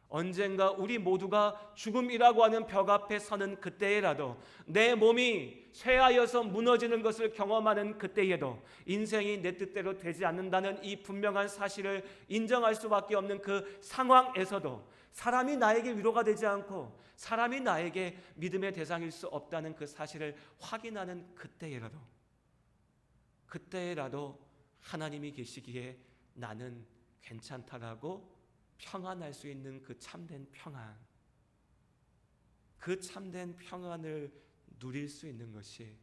언젠가 우리 모두가 죽음이라고 하는 벽 앞에 서는 그때에라도 내 몸이 쇠하여서 무너지는 것을 경험하는 그때에도 인생이 내 뜻대로 되지 않는다는 이 분명한 사실을 인정할 수밖에 없는 그 상황에서도 사람이 나에게 위로가 되지 않고 사람이 나에게 믿음의 대상일 수 없다는 그 사실을 확인하는 그때라도 하나님이 계시기에 나는 괜찮다라고 평안할 수 있는 그 참된 평안, 그 참된 평안을 누릴 수 있는 것이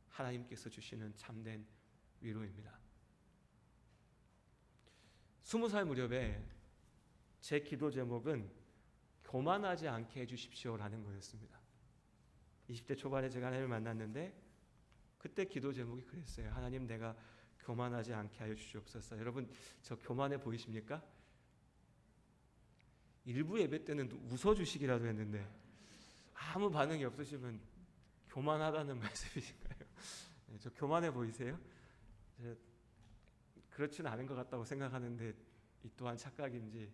하나님께서 주시는 참된 위로입니다. 20살 무렵에 제 기도 제목은 교만하지 않게 해주십시오라는 거였습니다. 20대 초반에 제가 하나님을 만났는데 그때 기도 제목이 그랬어요. 하나님, 내가 교만하지 않게 하여 주시옵소서. 여러분, 저 교만해 보이십니까? 일부 예배 때는 웃어주시기라도 했는데 아무 반응이 없으시면 교만하다는 말씀이신가요? 네, 저 교만해 보이세요? 그렇지는 않은 것 같다고 생각하는데 이 또한 착각인지,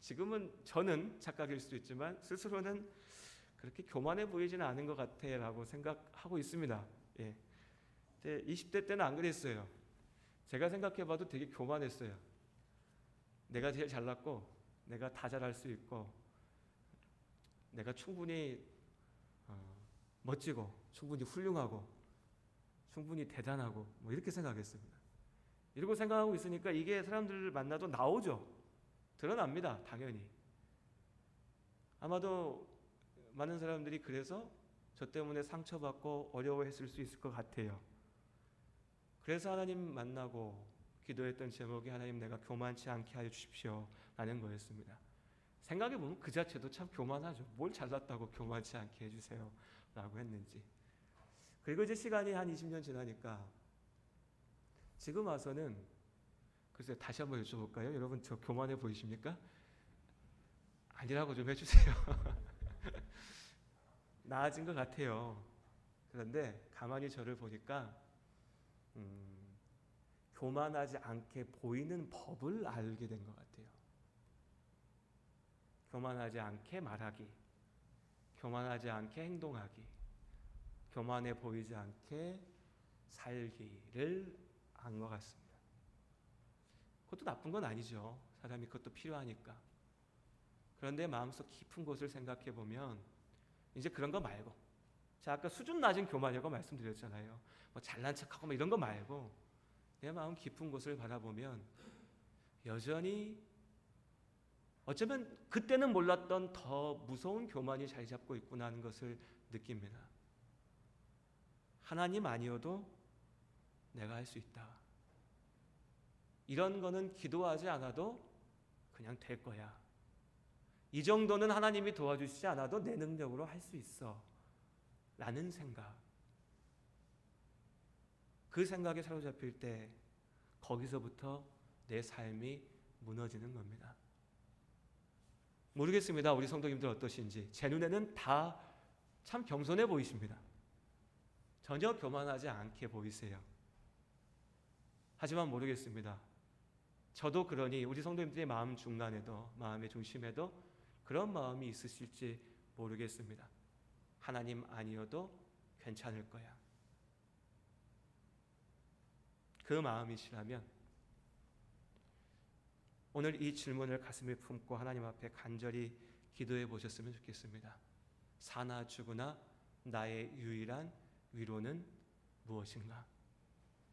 지금은 저는 착각일 수도 있지만 스스로는 그렇게 교만해 보이지는 않은 것 같아라고 생각하고 있습니다. 20대 때는 안 그랬어요. 제가 생각해봐도 되게 교만했어요. 내가 제일 잘났고 내가 다 잘할 수 있고 내가 충분히 멋지고 충분히 훌륭하고 충분히 대단하고 뭐 이렇게 생각했습니다. 이러고 생각하고 있으니까 이게 사람들을 만나도 나오죠. 드러납니다. 당연히. 아마도 많은 사람들이 그래서 저 때문에 상처받고 어려워했을 수 있을 것 같아요. 그래서 하나님 만나고 기도했던 제목이 하나님, 내가 교만치 않게 하여 주십시오 라는 거였습니다. 생각해보면 그 자체도 참 교만하죠. 뭘 잘났다고 교만치 않게 해주세요 라고 했는지. 그리고 이제 시간이 한 20년 지나니까 지금 와서는 글쎄 다시 한번 여쭤볼까요? 여러분, 저 교만해 보이십니까? 아니라고 좀 해주세요. 나아진 것 같아요. 그런데 가만히 저를 보니까 교만하지 않게 보이는 법을 알게 된 것 같아요. 교만하지 않게 말하기, 교만하지 않게 행동하기, 교만해 보이지 않게 살기를 안 것 같습니다. 그것도 나쁜 건 아니죠. 사람이 그것도 필요하니까. 그런데 마음속 깊은 곳을 생각해 보면 이제 그런 거 말고, 자, 아까 수준 낮은 교만이라고 말씀드렸잖아요. 뭐 잘난 척하고 뭐 이런 거 말고 내 마음 깊은 곳을 바라보면 여전히 어쩌면 그때는 몰랐던 더 무서운 교만이 자리 잡고 있구나 하는 것을 느낍니다. 하나님 아니어도 내가 할 수 있다. 이런 거는 기도하지 않아도 그냥 될 거야. 이 정도는 하나님이 도와주시지 않아도 내 능력으로 할 수 있어 라는 생각, 그 생각에 사로잡힐 때 거기서부터 내 삶이 무너지는 겁니다. 모르겠습니다. 우리 성도님들 어떠신지. 제 눈에는 다 참 겸손해 보이십니다. 전혀 교만하지 않게 보이세요. 하지만 모르겠습니다. 저도 그러니 우리 성도님들의 마음 중간에도, 마음의 중심에도 그런 마음이 있으실지 모르겠습니다. 하나님 아니어도 괜찮을 거야. 그 마음이시라면 오늘 이 질문을 가슴에 품고 하나님 앞에 간절히 기도해 보셨으면 좋겠습니다. 사나 죽으나 나의 유일한 위로는 무엇인가?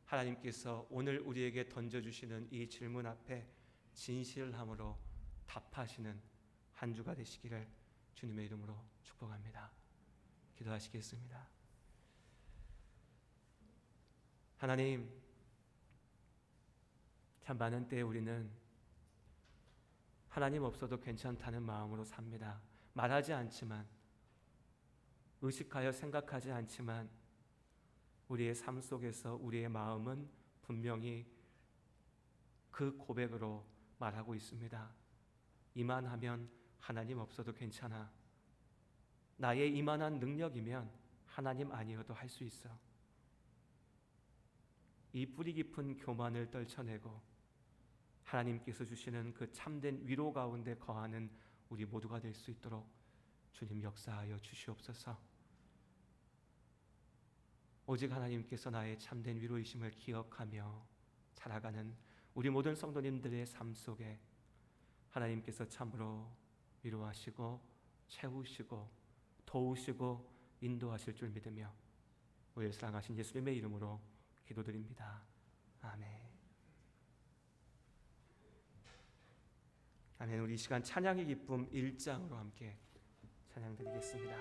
하나님께서 오늘 우리에게 던져주시는 이 질문 앞에 진실함으로 답하시는 한 주가 되시기를 주님의 이름으로 축복합니다. 기도하시겠습니다. 하나님, 참 많은 때에 우리는 하나님 없어도 괜찮다는 마음으로 삽니다. 말하지 않지만, 의식하여 생각하지 않지만 우리의 삶 속에서 우리의 마음은 분명히 그 고백으로 말하고 있습니다. 이만하면 하나님 없어도 괜찮아. 나의 이만한 능력이면 하나님 아니어도 할 수 있어. 이 뿌리 깊은 교만을 떨쳐내고 하나님께서 주시는 그 참된 위로 가운데 거하는 우리 모두가 될 수 있도록 주님 역사하여 주시옵소서. 오직 하나님께서 나의 참된 위로이심을 기억하며 살아가는 우리 모든 성도님들의 삶 속에 하나님께서 참으로 위로하시고 채우시고 도우시고 인도하실 줄 믿으며 우리를 사랑하신 예수님의 이름으로 기도드립니다. 아멘. 아멘. 우리 이 시간 찬양의 기쁨 1장으로 함께 찬양드리겠습니다.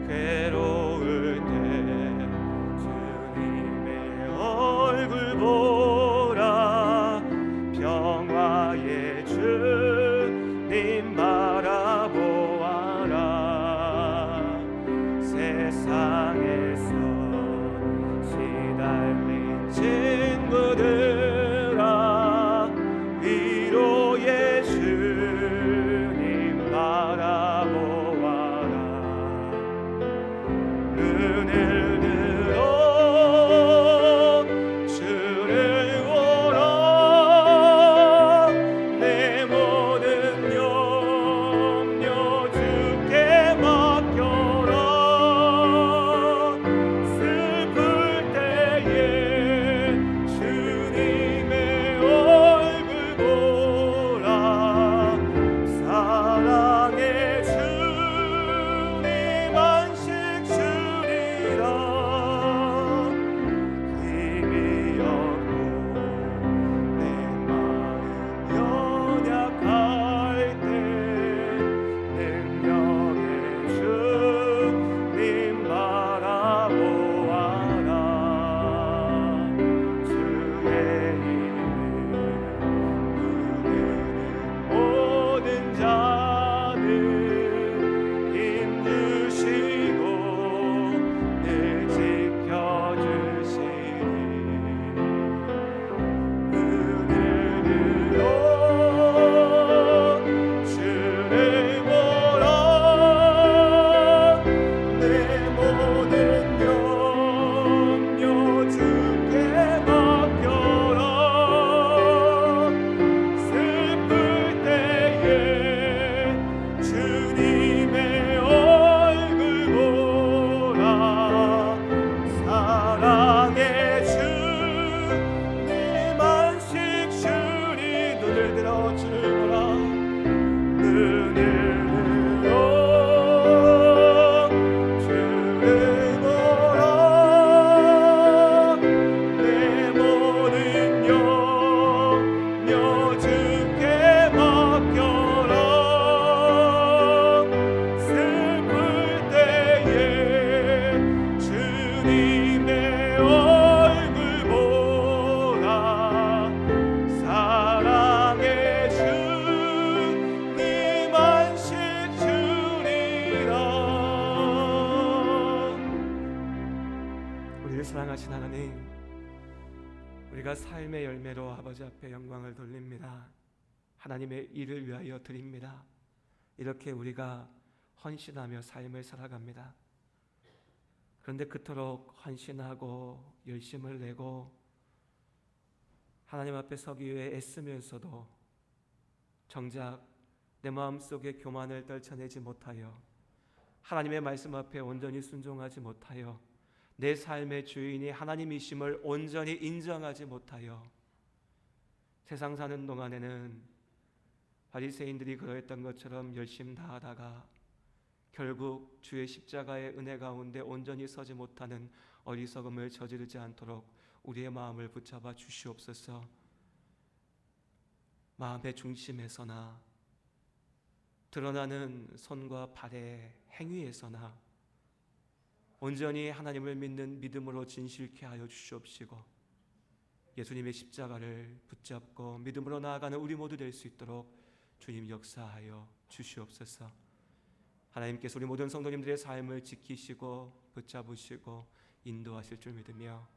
괴로울 때 주님의 얼굴 보라. 평화의 주님 바라보아라. 세상에서 시달린 친구들아, 위로의 주님 바라보아라. 눈을 들어 주를 보라. 내 모든 염려 주께 맡겨라. 슬플 때에 주님의 얼굴 보라. 사랑의 주님 안식 주리라. 힘이 없고 내 마음 연약할 때 능력의 주님 바라보아라. 주의 이름 부르는 모든 자는 힘주시고 늘 지켜주시리. 눈을 들어 주를 보라. 내 모든 염려 주께 맡겨라. 슬플 때에 주님의 얼굴 보라. 사랑의 주님 안식 주리. 눈을 들어 주를 보라. 눈을 들어 주를 보라. 내 모든 염려 주께 맡겨라. 슬플 때에 주님의 얼굴 보라. 사랑의 주님 안식 주리라. 우리를 사랑하신 하나님, 우리가 삶의 열매로 아버지 앞에 영광을 돌립니다. 하나님의 일을 위하여 드립니다. 이렇게 우리가 헌신하며 삶을 살아갑니다. 그런데 그토록 헌신하고 열심을 내고 하나님 앞에 서기 위해 애쓰면서도 정작 내 마음속에 교만을 떨쳐내지 못하여 하나님의 말씀 앞에 온전히 순종하지 못하여 내 삶의 주인이 하나님이심을 온전히 인정하지 못하여 세상 사는 동안에는 바리새인들이 그러했던 것처럼 열심 다하다가 결국 주의 십자가의 은혜 가운데 온전히 서지 못하는 어리석음을 저지르지 않도록 우리의 마음을 붙잡아 주시옵소서. 마음의 중심에서나 드러나는 손과 발의 행위에서나 온전히 하나님을 믿는 믿음으로 진실케 하여 주시옵시고 예수님의 십자가를 붙잡고 믿음으로 나아가는 우리 모두 될 수 있도록 주님 역사하여 주시옵소서. 하나님께서 우리 모든 성도님들의 삶을 지키시고 붙잡으시고 인도하실 줄 믿으며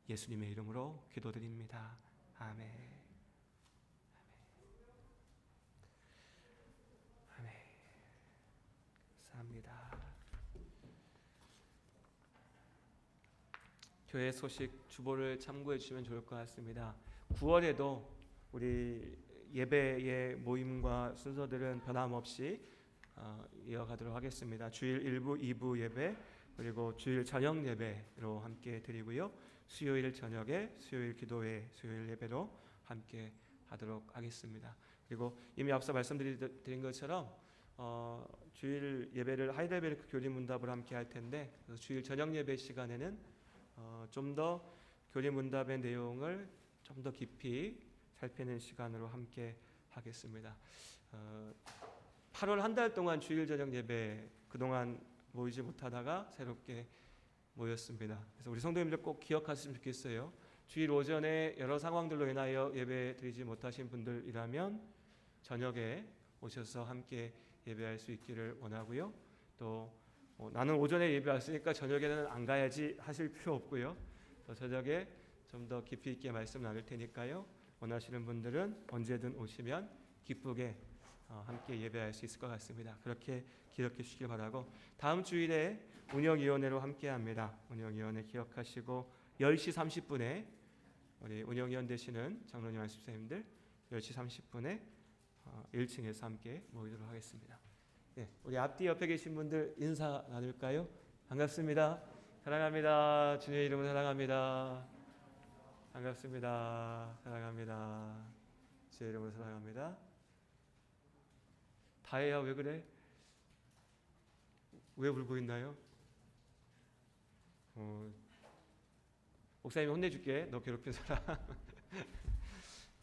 예수님의 이름으로 기도드립니다. 아멘. 아멘. 감사합니다. 교회 소식 주보를 참고해 주시면 좋을 것 같습니다. 9월에도 우리 예배의 모임과 순서들은 변함없이 이어가도록 하겠습니다. 주일 1부, 2부 예배 그리고 주일 저녁 예배로 함께 드리고요. 수요일 저녁에 수요일 기도회, 수요일 예배로 함께 하도록 하겠습니다. 그리고 이미 앞서 말씀드린 것처럼 주일 예배를 하이델베르크 교리문답을 함께 할 텐데 주일 저녁 예배 시간에는 좀 더 교리문답의 내용을 좀 더 깊이 살피는 시간으로 함께 하겠습니다. 8월 한 달 동안 주일 저녁 예배 그동안 모이지 못하다가 새롭게 모였습니다. 그래서 우리 성도님들 꼭 기억하시면 좋겠어요. 주일 오전에 여러 상황들로 인하여 예배 드리지 못하신 분들이라면 저녁에 오셔서 함께 예배할 수 있기를 원하고요. 또 나는 오전에 예배 왔으니까 저녁에는 안 가야지 하실 필요 없고요. 또 저녁에 좀 더 깊이 있게 말씀 나눌 테니까요. 원하시는 분들은 언제든 오시면 기쁘게 함께 예배할 수 있을 것 같습니다. 그렇게 기억해 주시길 바라고 다음 주일에 운영위원회로 함께합니다. 운영위원회 기억하시고 10시 30분에 우리 운영위원 되시는 장로님 말씀님들 10시 30분에 1층에서 함께 모이도록 하겠습니다. 네, 우리 앞뒤 옆에 계신 분들 인사 나눌까요? 반갑습니다. 사랑합니다. 주님의 이름으로 사랑합니다. 반갑습니다. 사랑합니다. 주의 이름으로 사랑합니다. 다혜야 왜 그래? 왜 울고 있나요? 목사님이 혼내줄게. 너 괴롭힌 사람.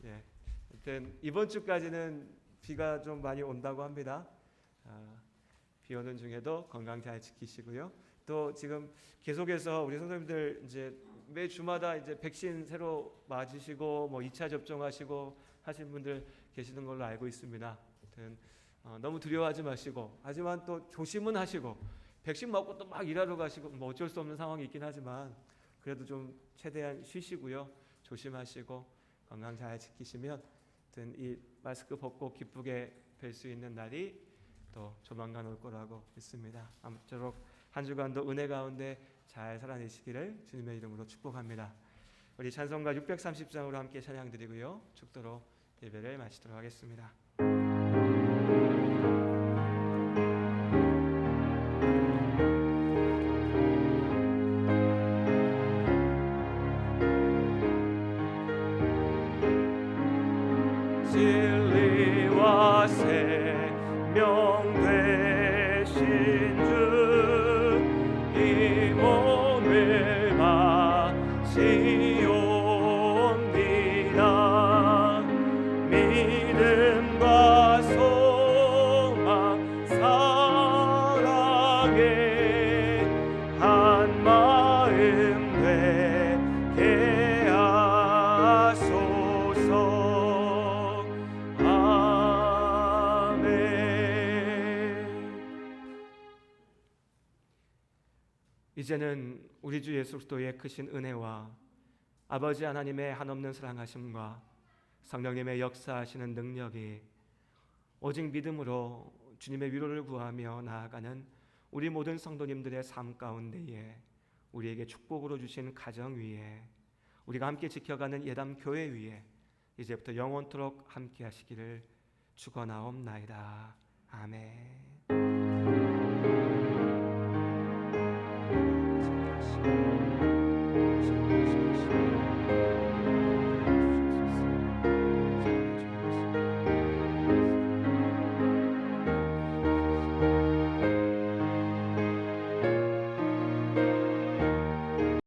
예. 아무튼 이번 주까지는 비가 좀 많이 온다고 합니다. 비 오는 중에도 건강 잘 지키시고요. 또 지금 계속해서 우리 선생님들 이제 매 주마다 이제 백신 새로 맞으시고 뭐 2차 접종하시고 하신 분들 계시는 걸로 알고 있습니다. 아무튼 너무 두려워하지 마시고 하지만 또 조심은 하시고 백신 맞고 또 막 일하러 가시고 뭐 어쩔 수 없는 상황이 있긴 하지만 그래도 좀 최대한 쉬시고요. 조심하시고 건강 잘 지키시면 아무튼 이 마스크 벗고 기쁘게 뵐 수 있는 날이 또 조만간 올 거라고 믿습니다. 아무쪼록 한 주간도 은혜 가운데 잘 살아내시기를 주님의 이름으로 축복합니다. 우리 찬송가 630장으로 함께 찬양드리고요. 축도로 예배를 마치도록 하겠습니다. 진리와 생명 되신 주 이 몸을 마시옵니다. 믿음과 소망 사랑에 한 마음 되게 하소서. 이제는 우리 주 예수 그리스도의 크신 은혜와 아버지 하나님의 한없는 사랑하심과 성령님의 역사하시는 능력이 오직 믿음으로 주님의 위로를 구하며 나아가는 우리 모든 성도님들의 삶 가운데에 우리에게 축복으로 주신 가정 위에 우리가 함께 지켜가는 예담 교회 위에 이제부터 영원토록 함께 하시기를 축원하옵나이다. 아멘.